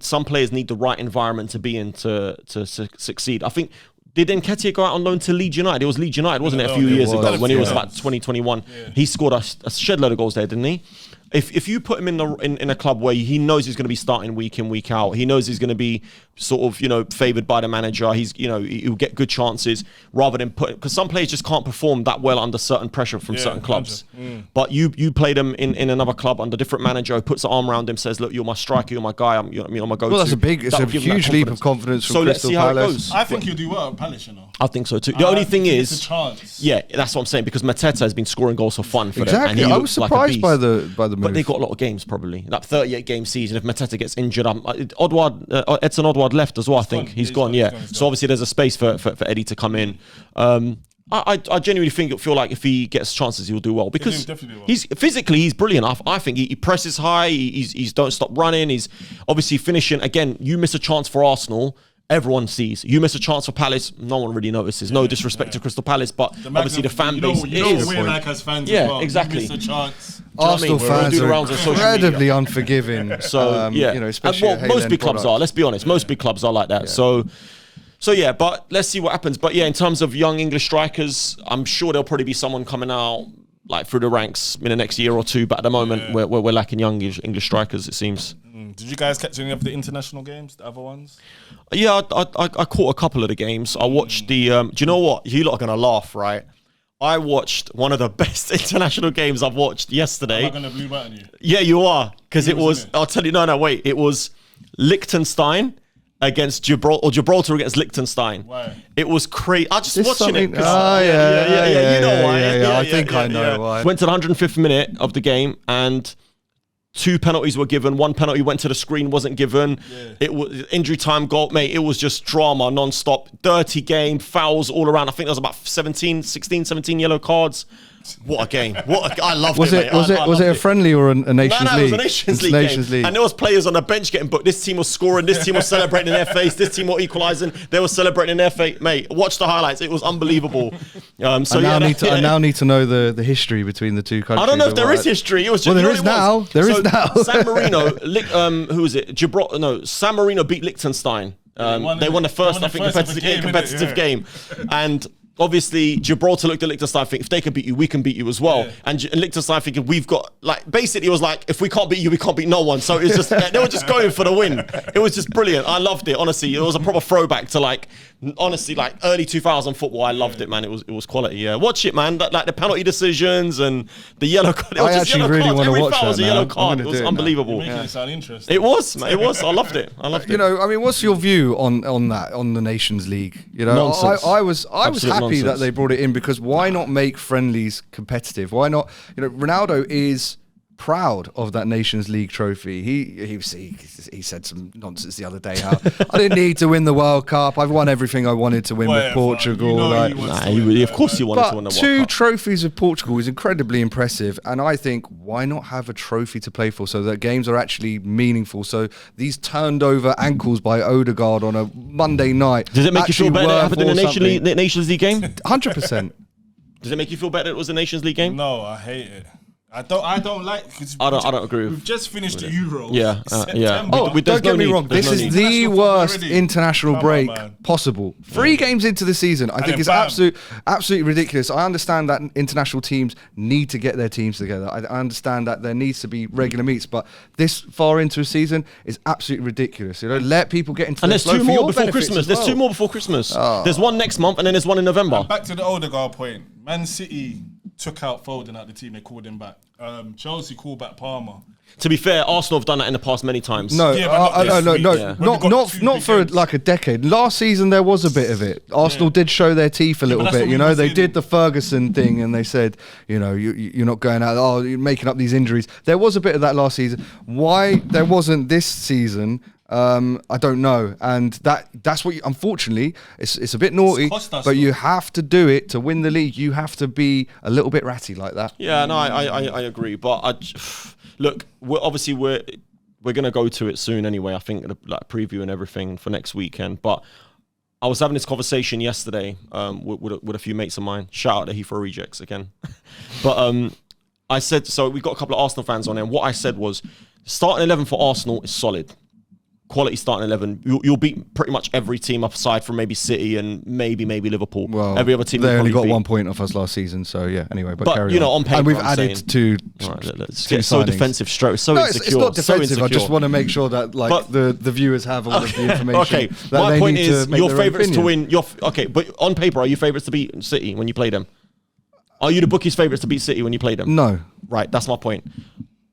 some players need the right environment to be in to succeed. I think. Did Nketiah go out on loan to Leeds United? It was Leeds United, wasn't it, a few years ago when he was like 2021? He scored a shed load of goals there, didn't he? If you put him in a club where he knows he's going to be starting week in, week out, he knows he's going to be sort of, favoured by the manager, he'll get good chances rather than because some players just can't perform that well under certain pressure from certain clubs. But you play them in another club under different manager who puts an arm around him, says, look, you're my striker, you're my guy, I'm my go-to. Well, it's a huge leap of confidence from Crystal Palace. I think you'll do well at Palace, I think so too. The only thing is, it's a chance. Yeah, that's what I'm saying, because Mateta has been scoring goals for fun for them. Exactly. And I was surprised by the move. But they got a lot of games probably. That 38-game season, if Mateta gets injured, Edson Odward left as well, I think. He's gone. So obviously there's a space for Eddie to come in. I genuinely feel like if he gets chances, he'll do well, because he's brilliant. I think he presses high. He's don't stop running. He's obviously finishing. Again, you miss a chance for Arsenal, everyone sees. You miss a chance for Palace, no one really notices. No disrespect to Crystal Palace, but obviously the fan base is. We're like as fans yeah, as well. exactly. You miss a chance. Arsenal fans are incredibly unforgiving. So especially most big clubs are. Let's be honest, most big clubs are like that. Yeah. So yeah, but let's see what happens. But yeah, in terms of young English strikers, I'm sure there'll probably be someone coming out like through the ranks in the next year or two. But at the moment, we're lacking young English strikers, it seems. Did you guys catch any of the international games, the other ones? Yeah, I caught a couple of the games. I watched the. Do you know what? You lot are gonna laugh, right? I watched one of the best international games I've watched yesterday. Am I gonna blue button you? Yeah, you are, because it was. I'll tell you. No, wait. It was Liechtenstein against Gibraltar against Liechtenstein. Why? It was crazy. I just watching it. You know why? I think I know why. Went to the 105th minute of the game and 2 penalties were given. 1 penalty went to the screen, wasn't given. It was injury time goal, mate. It was just drama non-stop. Dirty game, fouls all around. I think there was about 16, 17 yellow cards. What a game! I loved it. Was it a friendly or a Nations League? No, it was a Nations League game. And there was players on the bench getting booked. This team was scoring. This team was celebrating in their face. This team were equalising. They were celebrating in their face. Mate, watch the highlights. It was unbelievable. I now need to know the history between the two countries. I don't know if there is history. It was just, there is now. There is now. San Marino, who is it? Gibraltar. No, San Marino beat Liechtenstein. They won the first, competitive game, and obviously Gibraltar looked at Liechtenstein thinking, if they can beat you, we can beat you as well. And Liechtenstein thinking, we've got, like, basically it was like, if we can't beat you, we can't beat no one. So it's just, they were just going for the win. It was just brilliant. I loved it, honestly. It was a proper throwback to, like, honestly, like early 2000 football. I loved it, man. It was quality. Yeah, watch it, man. Like the penalty decisions and the yellow card. It was just yellow cards. Every foul was a yellow card. It was unbelievable. You're making it sound interesting. It was, man. It was. I loved it. You know, I mean, what's your view on the Nations League? You know, nonsense. I was happy nonsense. that they brought it in, because why not make friendlies competitive? Why not? You know, Ronaldo is proud of that Nations League trophy. He said some nonsense the other day how I didn't need to win the World Cup. I've won everything I wanted to win with Portugal. Of course you wanted to win the World Cup. 2 trophies of Portugal is incredibly impressive, and I think, why not have a trophy to play for so that games are actually meaningful? So these turned over ankles by Odegaard on a Monday night. Does it make you feel better that it happened in the Nations League game? 100%. Does it make you feel better that it was a Nations League game? No, I hate it. I don't like. I don't agree. We've just finished the Euros. Yeah. Oh, don't get me wrong. This is the worst international break possible. 3 games into the season, I think it's absolutely ridiculous. I understand that international teams need to get their teams together. I understand that there needs to be regular meets, but this far into a season is absolutely ridiculous. You know, let people get into. And there's 2 more before Christmas. There's 2 more before Christmas. There's one next month, and then there's one in November. And back to the Odegaard point. Man City took out Foden out the team. They called him back. Chelsea called back Palmer. To be fair, Arsenal have done that in the past many times. No, Yeah, not for like a decade. Last season there was a bit of it. Arsenal did show their teeth a little bit. You know, they did the Ferguson thing, and they said, you know, you're not going out. Oh, you're making up these injuries. There was a bit of that last season. Why there wasn't this season? I don't know, and that's what. Unfortunately, it's a bit naughty, but you have to do it to win the league. You have to be a little bit ratty like that. Yeah, no, I agree. But look, we're gonna go to it soon anyway. I think like preview and everything for next weekend. But I was having this conversation yesterday with a few mates of mine. Shout out to Heathrow Rejects again. But I said, so we got a couple of Arsenal fans on there. And what I said was, starting 11 for Arsenal is solid. Quality starting 11. You'll beat pretty much every team aside from maybe City and maybe Liverpool. Well, every other team they only got 1 point off us last season, so yeah. Anyway, but carry you know, on paper, and we've I'm added saying, two. Right, let's two get so signings. defensive, so no, insecure. it's not defensive. So I just want to make sure that the viewers have all of the information. Okay, that my they point need is to make your their own favourites to opinion. win. Okay, but on paper, are you favourites to beat City when you play them? Are you the bookies' favourites to beat City when you play them? No. Right, that's my point.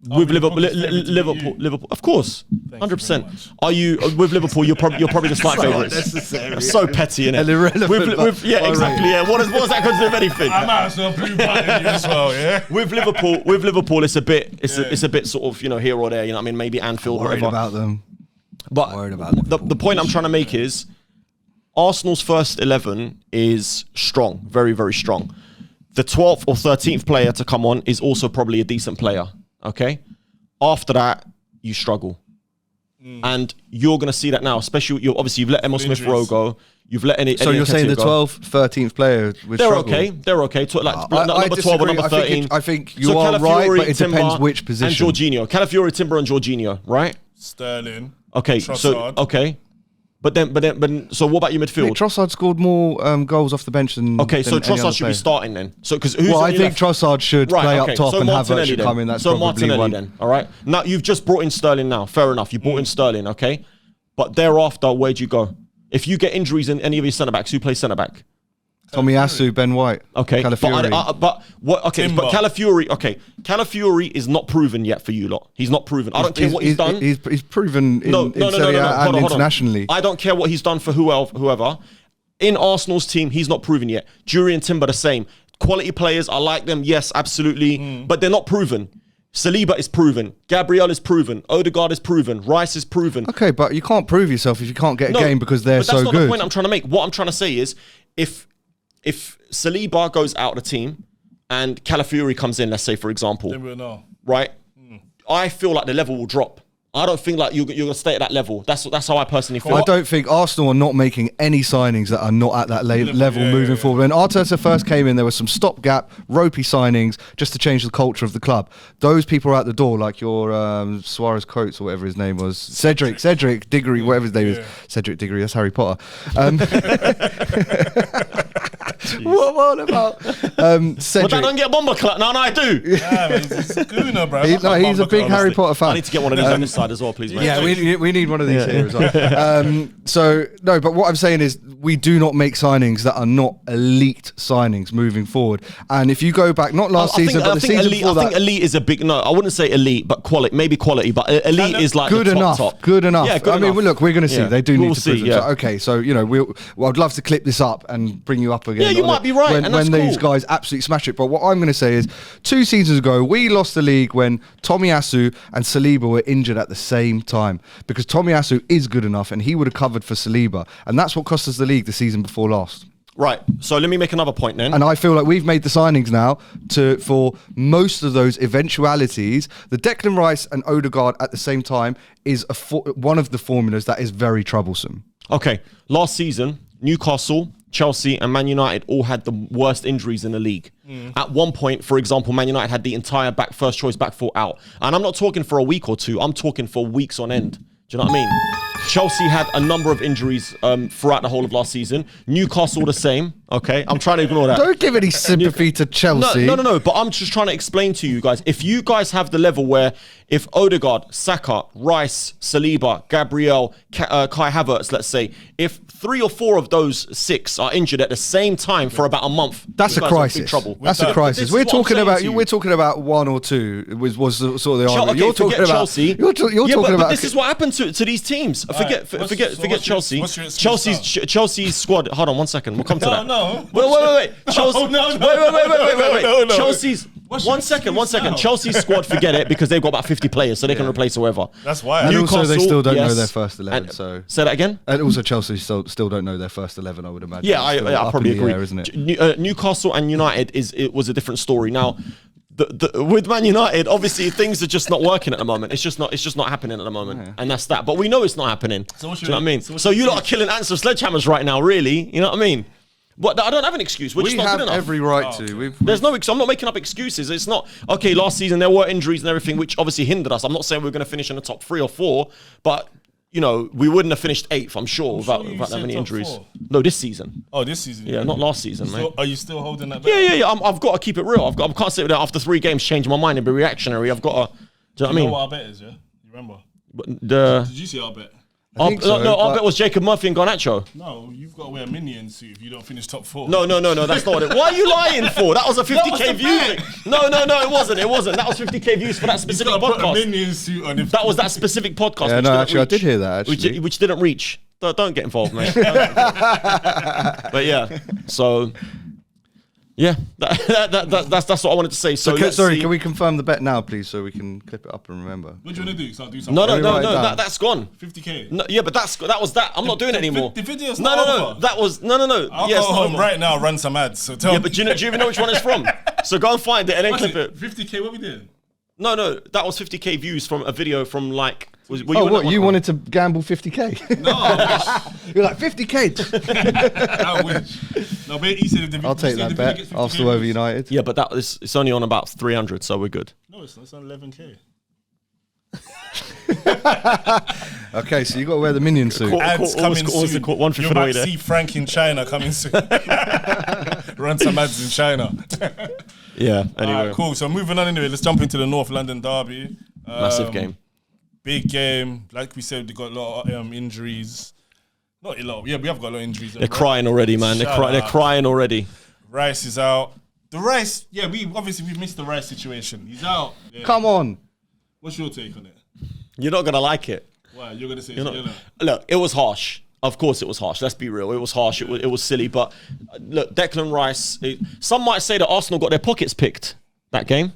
With Liverpool, of course, 100%. Are you with Liverpool? You're probably the slight favourites. That's so petty, innit? And irrelevant. Yeah, exactly. Yeah, what does that got to do with anything? I might as well blue button you as well. Yeah. With Liverpool, it's a bit sort of here or there. You know what I mean? Maybe Anfield, Worried whatever. about them. But Worried about the point I'm trying to make is Arsenal's first 11 is strong, very, very strong. The 12th or 13th player to come on is also probably a decent player. Okay, after that you struggle, and you're gonna see that now. Especially you've let Emil Smith Rowe go. You've let any. So you're saying the 12th, 13th player would they're struggle? okay. They're okay. Number 12 or number 13. I think you are right, but it depends which position. And Jorginho, Calafiori, Timber, and Jorginho, right? Sterling. Okay, Trossard. so okay. But so what about your midfield? Trossard scored more goals off the bench than so any other Trossard should player. be starting then. So because who's I on your think left? Trossard should play up top and Havertz should come in. That's probably Martinelli one. Then, all right. Now you've just brought in Sterling. Now, fair enough. You brought in Sterling, okay. But thereafter, where'd you go? If you get injuries in any of your centre backs, who plays centre back? Tomiyasu, Ben White, okay, Calafiori. but what? Okay, Timber. but Calafiori. Okay, Calafiori is not proven yet for you lot. He's not proven. I don't care what he's done. He's proven in Serie A and internationally. I don't care what he's done for whoever. In Arsenal's team, he's not proven yet. Jury and Timber the same. Quality players, I like them. Yes, absolutely, but they're not proven. Saliba is proven. Gabriel is proven. Odegaard is proven. Rice is proven. Okay, but you can't prove yourself if you can't get a game because they're so good. That's not the point I'm trying to make. What I'm trying to say is, if Saliba goes out of the team and Calafiori comes in, let's say for example, Then we'll know. right? I feel like the level will drop. I don't think like you're gonna stay at that level. That's how I personally feel. I don't think Arsenal are not making any signings that are not at that level moving forward. When Arteta first came in, there was some stopgap, ropey signings just to change the culture of the club. Those people are out the door, like your Suarez Coates or whatever his name was, Cedric Diggory, whatever his name is, Cedric Diggory. That's Harry Potter. What about Cedric? But I don't get a bomber clap. No, I do. Yeah, man, he's a gooner, bro. He's a big Harry Potter fan. I need to get one of these on this side as well, please, mate. Yeah, we need one of these here as well. So, no, but what I'm saying is we do not make signings that are not elite signings moving forward. And if you go back, not last season, but the season before that. I think elite is a big, no, I wouldn't say elite, but quality, maybe quality, but elite is like good the enough. top. Good enough. Yeah, good I mean, enough. look, we're going to see. Yeah. They do need We'll to see, prove yeah. themselves. Okay, so, I'd love to clip this up and bring you up again. Yeah, you might be right, When, and that's when these cool. guys absolutely smash it. But what I'm going to say is 2 seasons ago, we lost the league when Tomiyasu and Saliba were injured at the same time because Tomiyasu is good enough and he would have covered for Saliba. And that's what cost us the league the season before last. Right. So let me make another point then. And I feel like we've made the signings now for most of those eventualities. The Declan Rice and Odegaard at the same time is one of the formulas that is very troublesome. Okay. Last season, Newcastle, Chelsea and Man United all had the worst injuries in the league. At one point, for example, Man United had the entire first choice back four out. And I'm not talking for a week or two. I'm talking for weeks on end. Do you know what I mean? Chelsea had a number of injuries throughout the whole of last season. Newcastle the same. Okay, I'm trying to ignore that. Don't give any sympathy to Chelsea. No. But I'm just trying to explain to you guys. If you guys have the level where if Odegaard, Saka, Rice, Saliba, Gabriel, Kai Havertz, let's say, if 3 or 4 of those 6 are injured at the same time for about a month, that's a you guys are in crisis. big trouble. That's a crisis. We're talking about 1 or 2. Was the sort of the argument. Okay, You're talking about Chelsea. You're talking about. This is what happened to these teams. Forget Chelsea. Chelsea's squad. Hold on 1 second. We'll come to that. No. Wait. Chelsea. No. Chelsea's. One second. Chelsea's squad, forget it, because they've got about 50 players, so they can replace whoever. That's why. And Newcastle, also, they still don't know yes. their first 11. And- So Say that again? And also, Chelsea still don't know their first 11, I would imagine. Yeah, It's still I up probably in the agree. air, isn't it? Newcastle and United it was a different story. Now, with Man United, obviously things are just not working at the moment. It's just not happening at the moment, and that's that. But we know it's not happening. Do you know what I mean? So you lot are killing ants with sledgehammers right now, really. You know what I mean? But I don't have an excuse. We're just not good enough. We have every right to. There's no. I'm not making up excuses. It's not okay. Last season there were injuries and everything, which obviously hindered us. I'm not saying we're going to finish in the top 3 or 4, but you know we wouldn't have finished 8th. I'm sure without that many injuries. 4. No, this season. Oh, this season. Yeah, not last season, mate. Are you still holding that back? Yeah. I've got to keep it real. I can't sit there after 3 games, change my mind and be reactionary. I've got to. Do you know what I mean? You know what our bet is, yeah? You remember? The Did you see our bet? I think so, our bet was Jacob Murphy and Garnacho. No, you've got to wear a minion suit if you don't finish top 4. No, that's not it. What are you lying for? That was a 50k was the view bet. thing. No, it wasn't. That was 50k views for that You've specific got to put a podcast. minion suit on. That was that specific podcast. Yeah, which no, didn't actually, I did reach. hear that, actually. Which didn't reach. Don't get involved, mate. But yeah, so yeah, that's what I wanted to say. So let's Sorry, see. can we confirm the bet now, please, so we can clip it up and remember? What do you want to do? So I'll do something. No, Write it down. that's gone. 50k. No, yeah, but that was that. I'm not doing it anymore. The video's No, not no. over. That was no. I'll Yeah, go it's not home over. right now, run some ads. So tell Yeah, me. but do you even know which one it's from? So go and find it and then What's clip it. 50k, what we did? No, that was 50k views from a video from like. Were Oh, on that what? one? You wanted to gamble 50k? No, I wish. You're like 50k. I wish. No, but he said if the I'll take that bet. Arsenal over United. Yeah, but it's only on about 300, so we're good. No, it's not. It's on 11k. Okay, so you got to wear the minion suit. Ads coming soon. One for You're about to there. see Frank in China coming soon. Run some ads in China. Yeah. Anyway, Alright, cool. So moving on anyway, let's jump into the North London derby. massive game. Big game. Like we said, we got a lot of injuries. Not a lot. Yeah, we have got a lot of injuries. They're crying already, man. They're crying already. Rice is out. The Rice, yeah, we've missed the Rice situation. He's out. Yeah. Come on. What's your take on it? You're not gonna like it. Why? You're gonna say Look, it was harsh. Of course, it was harsh. Let's be real. It was harsh. It was silly. But look, Declan Rice. Some might say that Arsenal got their pockets picked that game.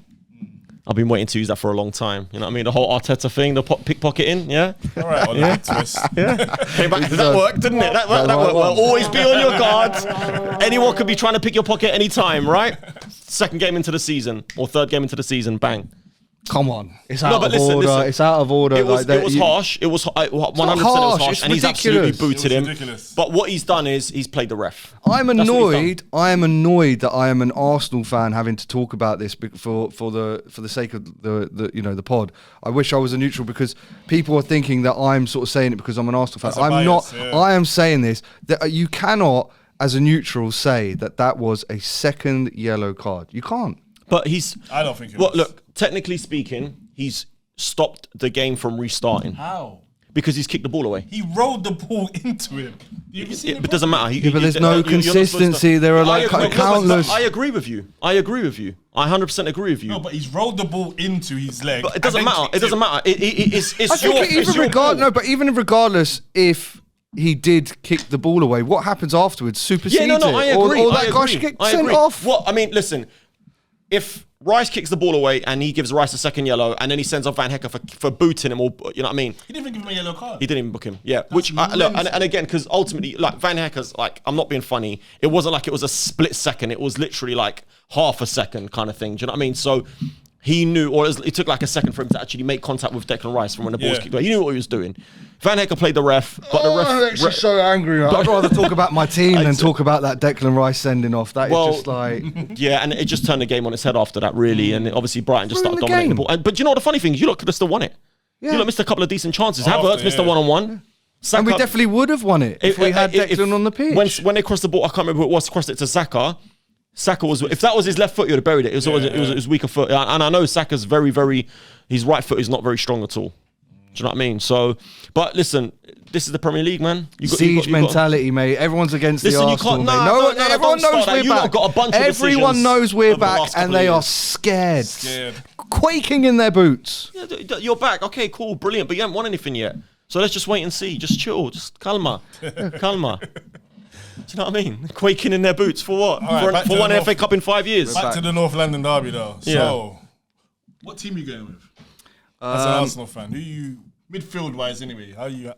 I've been waiting to use that for a long time. You know what I mean? The whole Arteta thing, the pickpocketing, yeah? All right, Oliver Twist. Came back. That worked, didn't it? That worked. Well, always be on your guard. Anyone could be trying to pick your pocket any time, right? Second game into the season or third game into the season, bang. Come on. It's out but of order. It's out of order. It was harsh. It was 100% it was harsh, It's and he's absolutely ridiculous. booted It him. was ridiculous. But what he's done is he's played the ref. I'm That's what he's annoyed. I am annoyed that I am an Arsenal fan having to talk about this for the sake of the pod. I wish I was a neutral because people are thinking that I'm sort of saying it because I'm an Arsenal fan. That's a I'm bias, not. yeah. I am saying this that you cannot, as a neutral, say that was a second yellow card. You can't. But I don't think it well, was. look, technically speaking, he's stopped the game from restarting How? because he's kicked the ball away. He rolled the ball into him. But it doesn't matter. But there's no consistency. There are like countless. I agree with you. I 100% agree with you. No, but he's rolled the ball into his leg. But it doesn't and then matter. kicked It doesn't him. matter. It's I think your ball. but even regardless, if he did kick the ball away, what happens afterwards? Supersedes Yeah, no, I it? agree. Or I that guy agree. should get I sent agree. off. Well, I mean, listen, if Rice kicks the ball away and he gives Rice a second yellow and then he sends off Van Hecker for booting him, or you know what I mean? He didn't even give him a yellow card. He didn't even book him. Yeah, look, and again, because ultimately, like Van Hecker's, like I'm not being funny. It wasn't like it was a split second. It was literally like half a second kind of thing. Do you know what I mean? So he knew, or it took like a second for him to actually make contact with Declan Rice from when the ball was kicked away. He knew what he was doing. Van Hecker played the ref, but the ref. I'm actually so angry. I'd rather talk about my team than talk about that Declan Rice sending off. That is just like... Yeah, and it just turned the game on its head after that, really. And obviously Brighton just started Ruined the dominating the game. ball. But you know what the funny thing is? You lot could have still won it. Yeah. You lot missed a couple of decent chances. After, Havertz missed a yeah. one-on-one. Saka, And we definitely would have won it if we had Declan on the pitch. When they crossed the ball, I can't remember who it was, crossed it to Saka. Saka was, if that was his left foot, he would have buried it. It was his weaker foot. And I know Saka's his right foot is not very strong at all. Do you know what I mean? So, but listen, this is the Premier League, man. Siege mentality, mate. Everyone's against Listen, the you Arsenal, can't- mate. no, everyone don't knows start that. we're You lot back. got a bunch of Everyone decisions knows we're over the back, last couple and of they are years. scared. Quaking in their boots. Yeah, you're back. Okay, cool, brilliant. But you haven't won anything yet. So let's just wait and see. Just chill. Just calma. Calma. you know what I mean? Quaking in their boots for what? Right, for one FA Cup in 5 years. Back to the North London derby though. Yeah. So, what team are you going with? As an Arsenal fan, who you midfield wise anyway? How you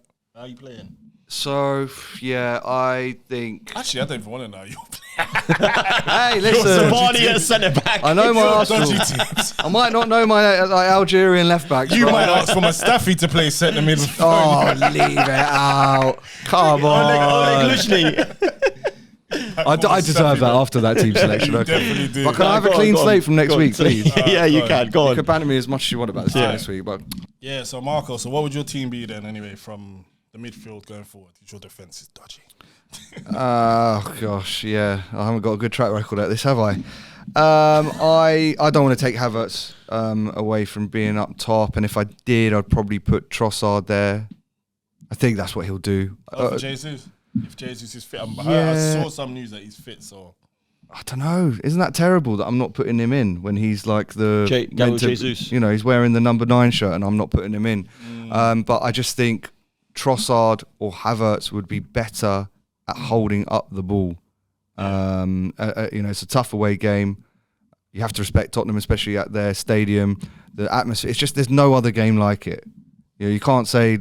playing? So yeah, I think. Actually, I don't even want to know your Hey, listen. Zabani at centre back. I know my Arsenal. dodgy teams. I might not know my Algerian left back. You might ask for Mustafi to play centre mid. Oh, leave it out. Come on. Oleg Luzhny. I deserve that after that team selection. You Okay. definitely do. But can I have a Go on, clean go on, slate from next go on. week, please? Yeah, you go can. on. Go You on. can banter me as much as you want about this team this week, but Yeah, so Marco, so what would your team be then anyway from the midfield going forward? Your defence is dodgy. oh gosh, yeah, I haven't got a good track record at this, have I? I don't want to take Havertz away from being up top, and if I did, I'd probably put Trossard there. I think that's what he'll do. For Jesus? If Jesus is fit, I Yeah. saw some news that he's fit, so. I don't know. Isn't that terrible that I'm not putting him in when he's like Gabriel meant to- Jesus. You know, he's wearing the number 9 shirt, and I'm not putting him in. But I just think Trossard or Havertz would be better at holding up the ball. You know, it's a tough away game. You have to respect Tottenham, especially at their stadium. The atmosphere. It's just there's no other game like it. You know, you can't say.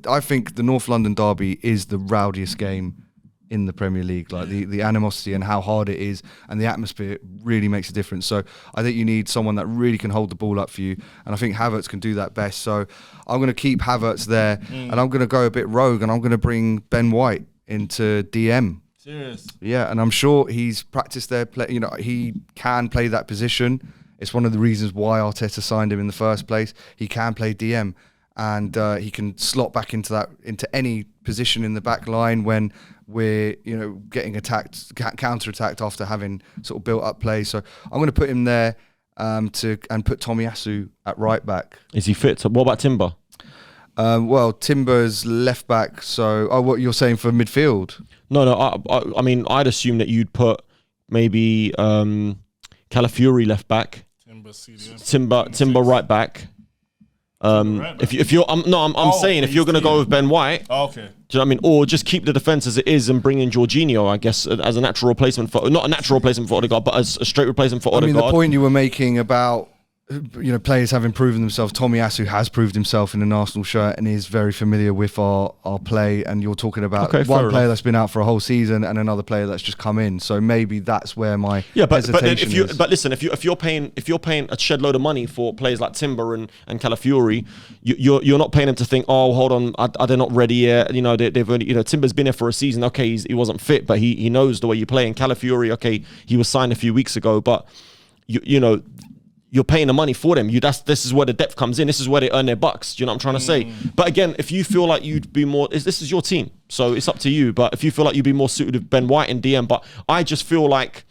I think the North London derby is the rowdiest game in the Premier League. Like the animosity and how hard it is, and the atmosphere really makes a difference. So I think you need someone that really can hold the ball up for you, and I think Havertz can do that best. So I'm going to keep Havertz there, and I'm going to go a bit rogue, and I'm going to bring Ben White into DM. Serious? Yeah, and I'm sure he's practiced there. You know, he can play that position. It's one of the reasons why Arteta signed him in the first place. He can play DM, and he can slot back into any position in the back line when we're getting attacked, counter-attacked after having sort of built up play. So I'm going to put him there and put Tomiyasu at right back. Is he fit? So what about Timber? Well, Timber's left back. So what you're saying for midfield? No. I mean, I'd assume that you'd put maybe Calafiori left back, Timber right back. If you're I'm saying if you're going to go with Ben White, Oh, okay. do you know what I mean? Or just keep the defense as it is and bring in Jorginho, I guess, as a natural replacement for, not a natural replacement for Odegaard, but as a straight replacement for Odegaard. I mean, the point you were making about players having proven themselves. Tomiyasu has proved himself in an Arsenal shirt and is very familiar with our play. And you're talking about one player that's been out for a whole season and another player that's just come in. So maybe that's where my hesitation is. But listen, if you're paying a shed load of money for players like Timber and Calafiori, you're not paying them to think, oh, hold on, are they not ready yet? You know, they've only, Timber's been here for a season. Okay, he wasn't fit, but he knows the way you play. And Calafiori, okay, he was signed a few weeks ago, but you're paying the money for them. This is where the depth comes in. This is where they earn their bucks. Do you know what I'm trying to say? But again, if you feel like you'd be more, this is your team, so it's up to you. But if you feel like you'd be more suited with Ben White and DM, but I just feel like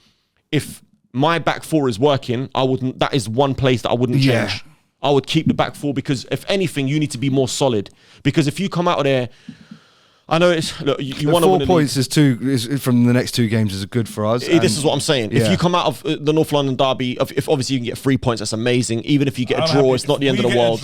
if my back four is working, that is one place that I wouldn't change. I would keep the back four because if anything, you need to be more solid. Because if you come out of there, I know it's you want to win 4 points is from the next 2 games is good for us. This is what I'm saying. If you come out of the North London derby, if obviously you can get 3 points, that's amazing. Even if you get a draw, it's not the end of the world.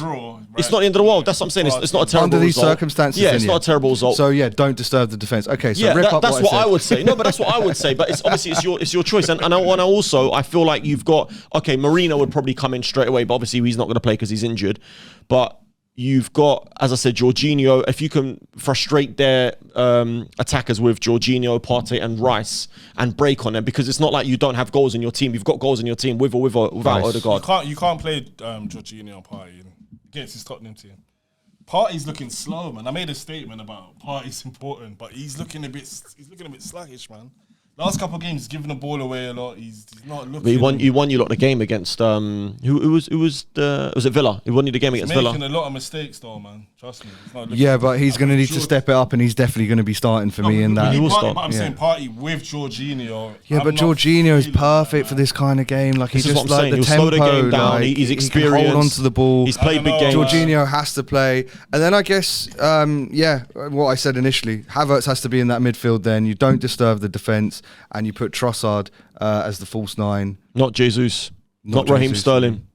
It's not the end of the world. That's what I'm saying. It's not a terrible under these result. circumstances. It's not a terrible result. So don't disturb the defense. Okay, so that's what I would say. No, but that's what I would say. But it's obviously it's your choice. And I feel like you've got Marino would probably come in straight away, but obviously he's not going to play because he's injured. But you've got, as I said, Jorginho. If you can frustrate their attackers with Jorginho, Partey and Rice and break on them, because it's not like you don't have goals in your team. You've got goals in your team with or without Odegaard. You can't play Jorginho and Partey against his Tottenham team. Partey's looking slow, man. I made a statement about Partey's important, but he's looking a bit sluggish, man. Last couple of games, he's giving the ball away a lot. He's not looking. But he won you lot the game against was it Villa? He won you the game against Villa. Making a lot of mistakes though, man. Trust me. But he's going to need to step it up, and he's definitely going to be starting for me in that. But I'm saying Partey with Jorginho. Yeah, but Jorginho is perfect for this kind of game. Like he's just like the tempo. Slow the game down. He's experienced. He can hold on to the ball. He's played big games. Jorginho has to play, and then I guess what I said initially, Havertz has to be in that midfield. Then you don't disturb the defense, and you put Trossard as the false 9. Not Jesus. Not Raheem Sterling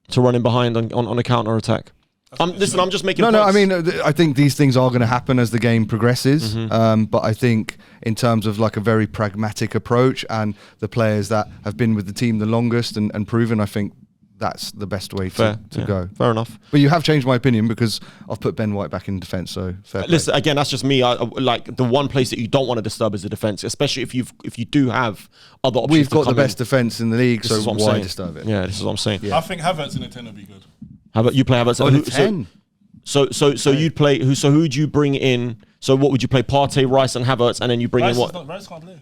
to run in behind on a counter attack. Listen, I'm just making No, points. I mean, I think these things are going to happen as the game progresses. But I think in terms of like a very pragmatic approach and the players that have been with the team the longest and proven, I think that's the best way to go. Fair enough. But you have changed my opinion because I've put Ben White back in defence, so fair play. Listen, again, that's just me. Like the one place that you don't want to disturb is the defence, especially if you do have other options. We've got the best defence in the league, This so is what I'm why saying. disturb it? Yeah, this is what I'm saying. I think Havertz in a 10 would be good. How about you play Havertz? Oh, 10. So you'd play who? So who would you bring in? So what would you play? Partey, Rice, and Havertz, and then you bring in what? Rice can't play.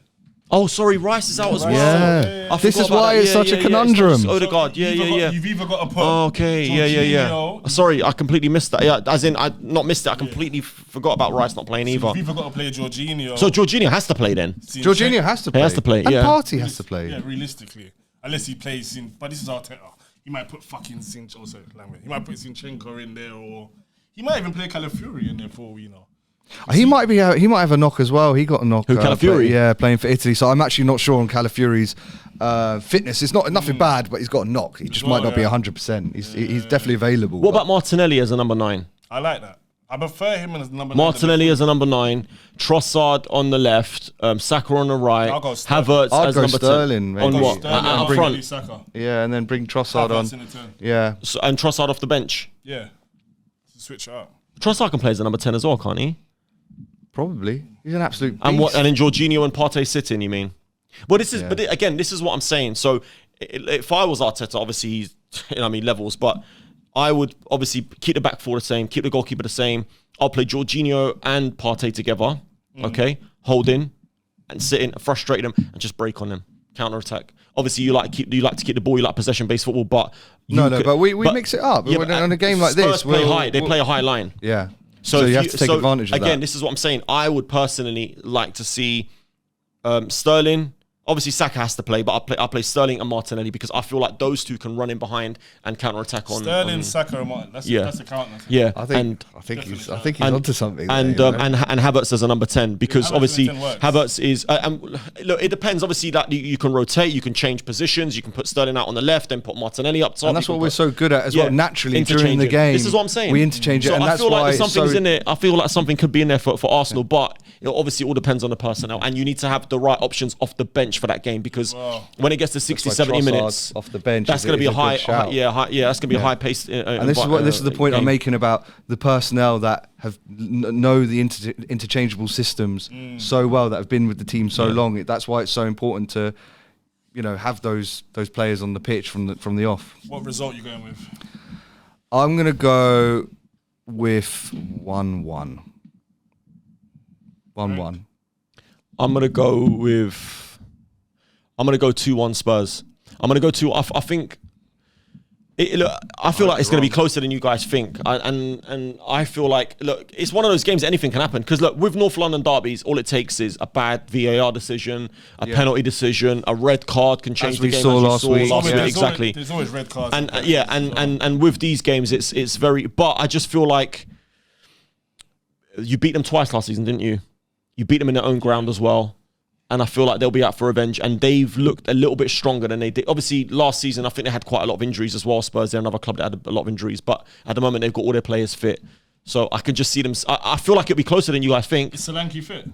Oh, sorry, Rice is out as well. Yeah. I This forgot is about why that. it's such a conundrum. Odegaard, yeah. You've either got to put. Okay, yeah. Sorry, I completely missed that. Yeah, as in, I not missed it. I completely forgot about Rice not playing either. You've either got to play Jorginho. So Jorginho has to play then. Jorginho has to play. He has to play, And yeah. Partey has to play. Yeah, realistically, unless he plays in. But this is Arteta. He might put fucking He might put Zinchenko in there, or he might even play Calafiori in there for all we know. He might have a knock as well. He got a knock. Who, Calafiori? Yeah, playing for Italy. So I'm actually not sure on Calafiori's fitness. It's not nothing bad, but he's got a knock. He just might not be 100%. He's definitely available. What about Martinelli as a number 9? I like that. I prefer him as number 9. Martinelli as a number 9, Trossard on the left, Saka on the right, I'll go Sterling. Havertz I'd as go number Sterling, 10. maybe. On what? Sterling Up and front. Saka. Yeah, and then bring Trossard Havertz on. in the 10. Yeah, So, and Trossard off the bench. Yeah. Switch it up. Trossard can play as a number 10 as well, can't he? probably. He's an absolute beast. And what? And then Jorginho and Partey sit in. You mean? Well, this is. Yeah. But again, this is what I'm saying. So, if I was Arteta, obviously he's, levels. But I would obviously keep the back four the same, keep the goalkeeper the same. I'll play Jorginho and Partey together. Okay, hold in and sit in, frustrate them, and just break on them. Counter attack. Obviously, you like to keep the ball. You like possession-based football, but we mix it up. Yeah, On a game like Spurs this, play high. They play a high line. Yeah. So you have to take advantage of that. Again, this is what I'm saying. I would personally like to see Sterling. Obviously, Saka has to play, but I'll play Sterling and Martinelli because I feel like those two can run in behind and counter attack on Sterling, Saka, and Martin. That's a counter. Yeah, I think he's onto something. And Havertz as a number 10 because Havertz obviously as a 10 works. Havertz is. Look, it depends. Obviously, that you can rotate, you can change positions, you can put Sterling out on the left, then put Martinelli up top. And that's what we're so good at as well. Naturally, during the Interchange it. game, This is what I'm saying. we interchange it, So and I that's feel why like there's something's so in there. I feel like something could be in there for Arsenal, but it obviously all depends on the personnel, and you need to have the right options off the bench for that game because when it gets to 60, 70 minutes off the bench, that's going to be a high, shout. that's going to be a high pace. And this is the point I'm making about the personnel that have know the interchangeable systems so well, that have been with the team so long. That's why it's so important to have those players on the pitch from the off. What result are you going with? I'm gonna go with 1-1. 1-1. I'm going to go 2-1 Spurs. I'm going to go 2. I think. I feel like it's going to be closer than you guys think, and I feel like it's one of those games that anything can happen. Because with North London derbies, all it takes is a bad VAR decision, a penalty decision, a red card can change the game. Saw last week. Exactly. There's always red cards. And with these games, it's very. But I just feel like you beat them twice last season, didn't you? You beat them in their own ground as well. And I feel like they'll be out for revenge. And they've looked a little bit stronger than they did. Obviously, last season, I think they had quite a lot of injuries as well. Spurs, they're another club that had a lot of injuries. But at the moment, they've got all their players fit. So I can just see them. I feel like it'll be closer than you guys think. Is Solanke fit?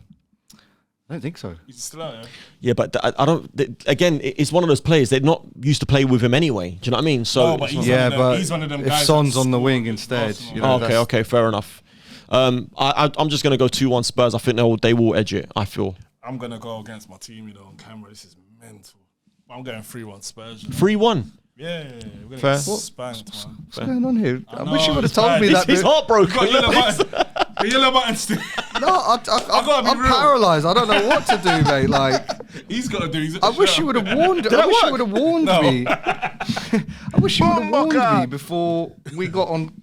I don't think so. He's still out, yeah? Yeah, but I don't. Again, it's one of those players. They're not used to play with him anyway. Do you know what I mean? So but it's he's not- one of them- he's one of them if guys Son's that on the scored wing against instead, Arsenal. okay, fair enough. I'm just gonna go 2-1 Spurs. I think they will edge it. I feel I'm going to go against my team, on camera. This is mental. I'm going 3-1 Spurs. 3-1. Yeah, we're going Fair. to get spanked, man. What's going on here? I wish you know, would have it's told bad. me that. He's heartbroken. Got yellow button. The yellow button still. No, gotta be I'm real. paralysed. I don't know what to do, mate. Like, He's got to do. I wish you would have warned. I wish you would have warned me. I wish you would have warned me before we got on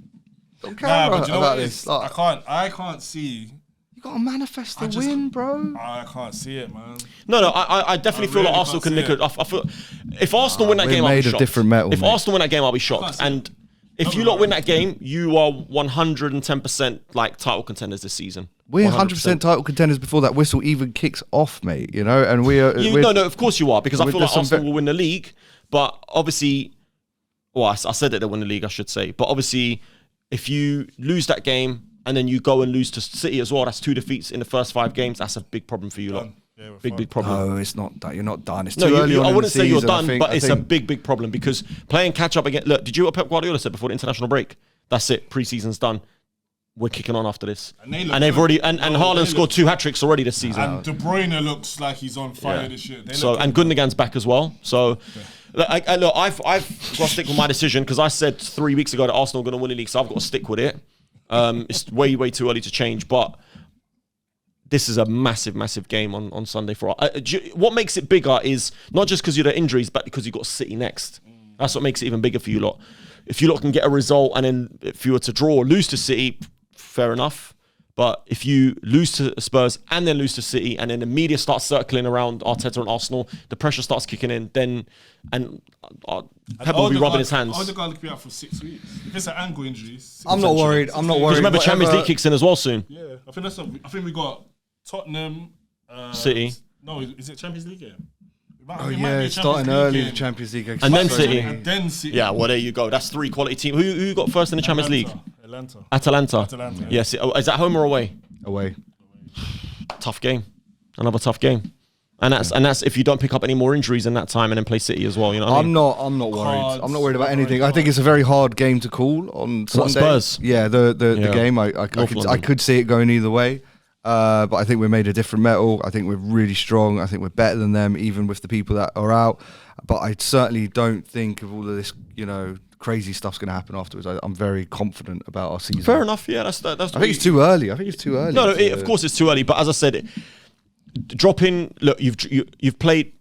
camera but you know about what it this. is? Like, I can't see. you got to manifest the just- win, bro. I can't see it, man. No, I definitely feel like really Arsenal can can't nick see it. I feel if Arsenal win that we're game, I'll be made of shocked. different metal, If mate. Arsenal win that game, I'll be can't shocked. see it. And if you lot win that game, you are 110% like title contenders this season. We're 100% title contenders before that whistle even kicks off, mate. And we are. No, of course you are, because I feel like there's some Arsenal will win the league. But obviously, I said that they'll win the league, I should say. But obviously, if you lose that game and then you go and lose to City as well, that's 2 defeats in the first 5 games. That's a big problem for you lot. Yeah, big problem. No, it's not done. You're not done. It's No, too early on I in wouldn't the say you're season, done, but it's a big problem because playing catch up again. Look, did you hear what Pep Guardiola said before the international break? That's it. Pre-season's done. We're kicking on after this. And they've already and Haaland scored 2 hat-tricks already this season. And De Bruyne looks like he's on fire this year. And Gundogan's back as well. So look, I've got to stick with my decision because I said 3 weeks ago that Arsenal are going to win the league, so I've got to stick with it. It's way too early to change, but this is a massive game on Sunday for us. What makes it bigger is not just because you're the injuries, but because you've got City next. That's what makes it even bigger for you lot. If you lot can get a result and then if you were to draw or lose to City, fair enough. But if you lose to Spurs and then lose to City and then the media starts circling around Arteta and Arsenal, the pressure starts kicking in, then Pep will be rubbing his hands. Odegaard could be out for 6 weeks. If it's an ankle injury, I'm not worried. Because remember, Champions League kicks in as well soon. Yeah, I think we got Tottenham, City. No, is it Champions League game? It's starting early, the Champions League. And then City. And then City. Yeah, well, there you go. That's 3 quality teams. Who got first in the Champions League? Atalanta. Yes. Is that home or away? Away. Tough game. Another tough game. And that's if you don't pick up any more injuries in that time and then play City as well. You know what I mean? I'm not worried. I'm not worried about anything. I think it's a very hard game to call on Sunday. Spurs? Yeah, the game. I could see it going either way. But I think we're made of different metal. I think we're really strong. I think we're better than them, even with the people that are out. But I certainly don't think of all of this, crazy stuff's going to happen afterwards. I'm very confident about our season. Fair enough. Yeah, that's. I think it's too early. No, of course it's too early. But as I said, drop in. Look, you've played.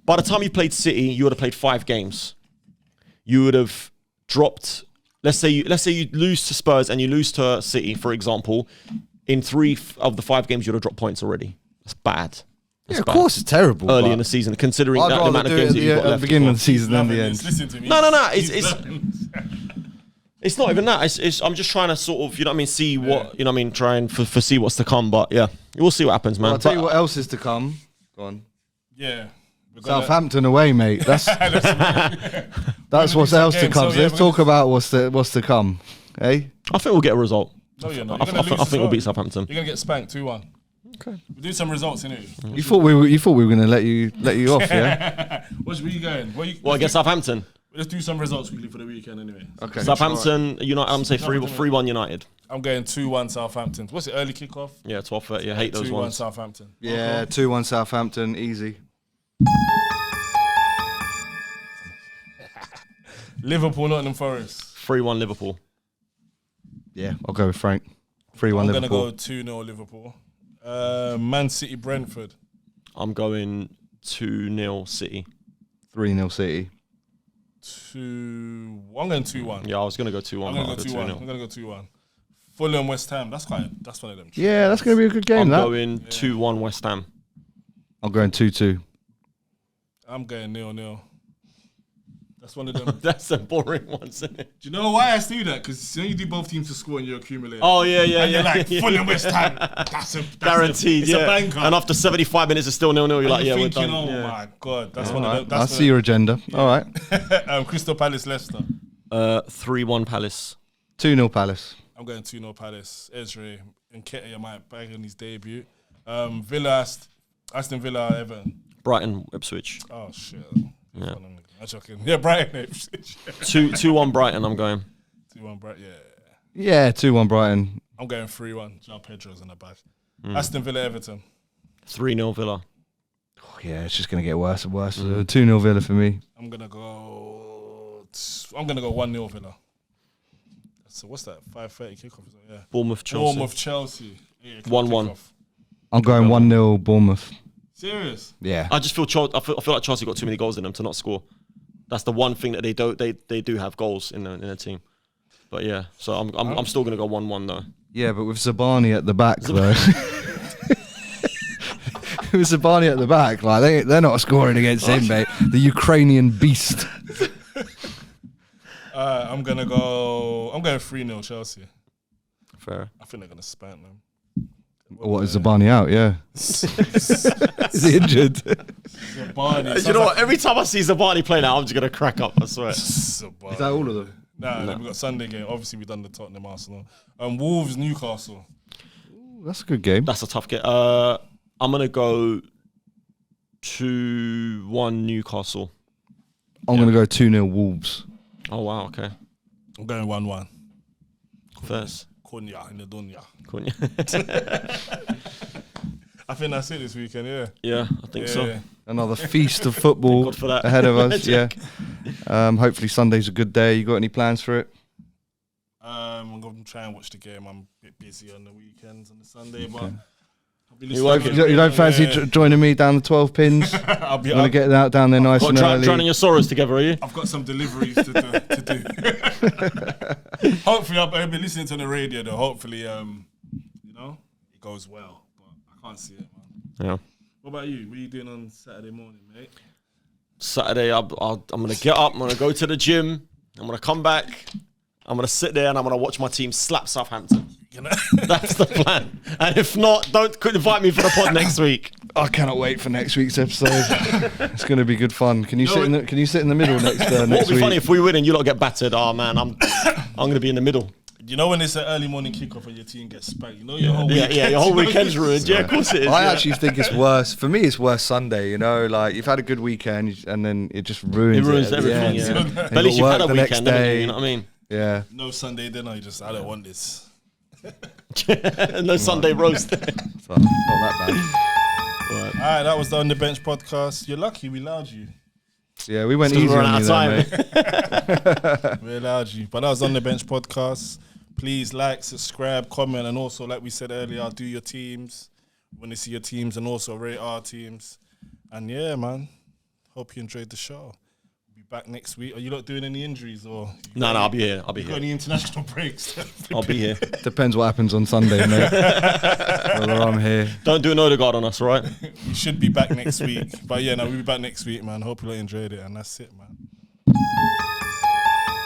By the time you played City, you would have played 5 games. You would have dropped. Let's say you lose to Spurs and you lose to City, for example. In 3 of the 5 games, you'd have dropped points already. That's bad. Of course, it's terrible. Early in the season, considering I'd the amount of games that you've got left. At the beginning of the season than the end. Listen to me. No. It's not even that. I'm just trying to sort of, see what, try and foresee what's to come. But yeah, we'll see what happens, man. I'll tell you what else is to come. Go on. Yeah. Southampton away, mate. That's what's else to come. So let's talk about what's to come. Hey, I think we'll get a result. No, you're not. I think we'll beat Southampton. You're gonna get spanked 2-1. Okay. We'll do some results in it. You thought we were gonna let you off, yeah? Where are you going? Against Southampton. Let's do some results quickly for the weekend anyway. Okay. Southampton, United. I'm gonna say 3-1 United. I'm going 2-1 Southampton. What's it? Early kickoff? Yeah, 12:30. I hate those 2-1 ones. Southampton. Yeah, 2-1 Southampton, easy. Liverpool, Nottingham Forest. 3-1 Liverpool. Yeah, I'll go with Frank. 3-1 Liverpool. I'm gonna go 2-0 Liverpool. Man City, Brentford. I'm going 2-0 City. 3-0 City. I'm going 2-1. Yeah, I was gonna go 2-1. I'm gonna go 2-1. Fulham, West Ham. That's one of them. Yeah, that's gonna be a good game. I'm going 2-1 West Ham. I'm going 2-2. I'm going 0-0. That's one of them. That's a boring one, isn't it? Do you know why I do that? Because you do both teams to score and you accumulate. Oh, yeah. And you're like, Fulham, West Ham. That's guaranteed, it's a banker. And after 75 minutes, it's still 0-0. You're like, you're we're thinking, done. My God. That's one of them. I see your agenda. Yeah. All right. Crystal Palace, Leicester. 3-1 Palace. 2-0 Palace. I'm going 2-0 Palace. Ezri and Nketiah might bag on his debut. Villa, Aston Villa, Everton. Brighton, Ipswich. Oh, shit. Yeah. I'm joking. Yeah, Brighton, Ipswich. 2-1 Brighton, I'm going. 2-1 Brighton, yeah. Yeah, 2-1 Brighton. I'm going 3-1. João Pedro's in the back. Aston Villa, Everton. 3-0 Villa. Oh, yeah, it's just going to get worse and worse. 2-0 Villa for me. I'm going to go 1-0 Villa. So what's that? 5:30 kickoff? Yeah. Bournemouth, Chelsea. Yeah, 1-1. I'm going 1-0 Bournemouth. Serious? Yeah. I just feel I feel like Chelsea got too many goals in them to not score. That's the one thing that they don't. They do have goals in their team. But yeah, so I'm still gonna go 1-1 though. Yeah, but with Zabani at the back though. With Zabani at the back, like they're not scoring against him, mate. The Ukrainian beast. I'm going 3-0 Chelsea. Fair. I think they're gonna spank them. What, is Zabani out? Yeah. Is he injured? Zabani. You know what? Every time I see Zabani play now, I'm just gonna crack up. I swear. Zabani. Is that all of them? Nah, we got Sunday game. Obviously, we done the Tottenham Arsenal. Wolves Newcastle. Ooh, that's a good game. That's a tough game. I'm gonna go 2-1 Newcastle. I'm gonna go 2-0 Wolves. Oh wow, okay. I'm going 1-1. First. Konya in the dunya. Konya. I think that's it this weekend, yeah. Yeah, I think so. Yeah. Another feast of football God for that. ahead of us. Yeah. Hopefully Sunday's a good day. You got any plans for it? I'm going to try and watch the game. I'm a bit busy on the weekends on the Sunday, but I'll be You don't fancy joining me down the 12 pins? I'll be Want to get out down there nice and early? Drowning your sorrows together, are you? I've got some deliveries to do. Hopefully, I'll be listening to the radio though. Hopefully, it goes well. But I can't see it, man. Yeah. What about you? What are you doing on Saturday morning, mate? Saturday, I'm going to get up. I'm going to go to the gym. I'm going to come back. I'm going to sit there and I'm going to watch my team slap Southampton. That's the plan. And if not, don't invite me for the pod next week. I cannot wait for next week's episode. It's going to be good fun. Can you sit in the middle next What would next be week? funny if we win and you lot get battered? Oh man, I'm going to be in the middle. You know when it's an early morning kickoff and your team gets spanked? You know your whole weekend. Yeah, your whole weekend's ruined. Yeah, of course it is. I actually think it's worse. For me, it's worse Sunday. You know, like you've had a good weekend and then it just ruins. It ruins at the everything. end. Yeah. But at least you've had a weekend, haven't you? You know what I mean? Yeah. No Sunday dinner. I don't want this. No Sunday roast. So, not that bad. All right, that was the On The Bench podcast. You're lucky we allowed you. Yeah, we went It's 'cause easy we're on out you of there, time. mate. We allowed you. But that was On The Bench podcast. Please like, subscribe, comment, and also, like we said earlier, do your teams. We want to see your teams and also rate our teams. And yeah, man, hope you enjoyed the show. We'll be back next week. Are you not doing any injuries or? No, I'll be here. Got any international breaks? I'll be here. Depends what happens on Sunday, mate. Whether I'm here. Don't do an Odegaard on us, right? We should be back next week. But yeah, no, we'll be back next week, man. Hope you all enjoyed it. And that's it, man.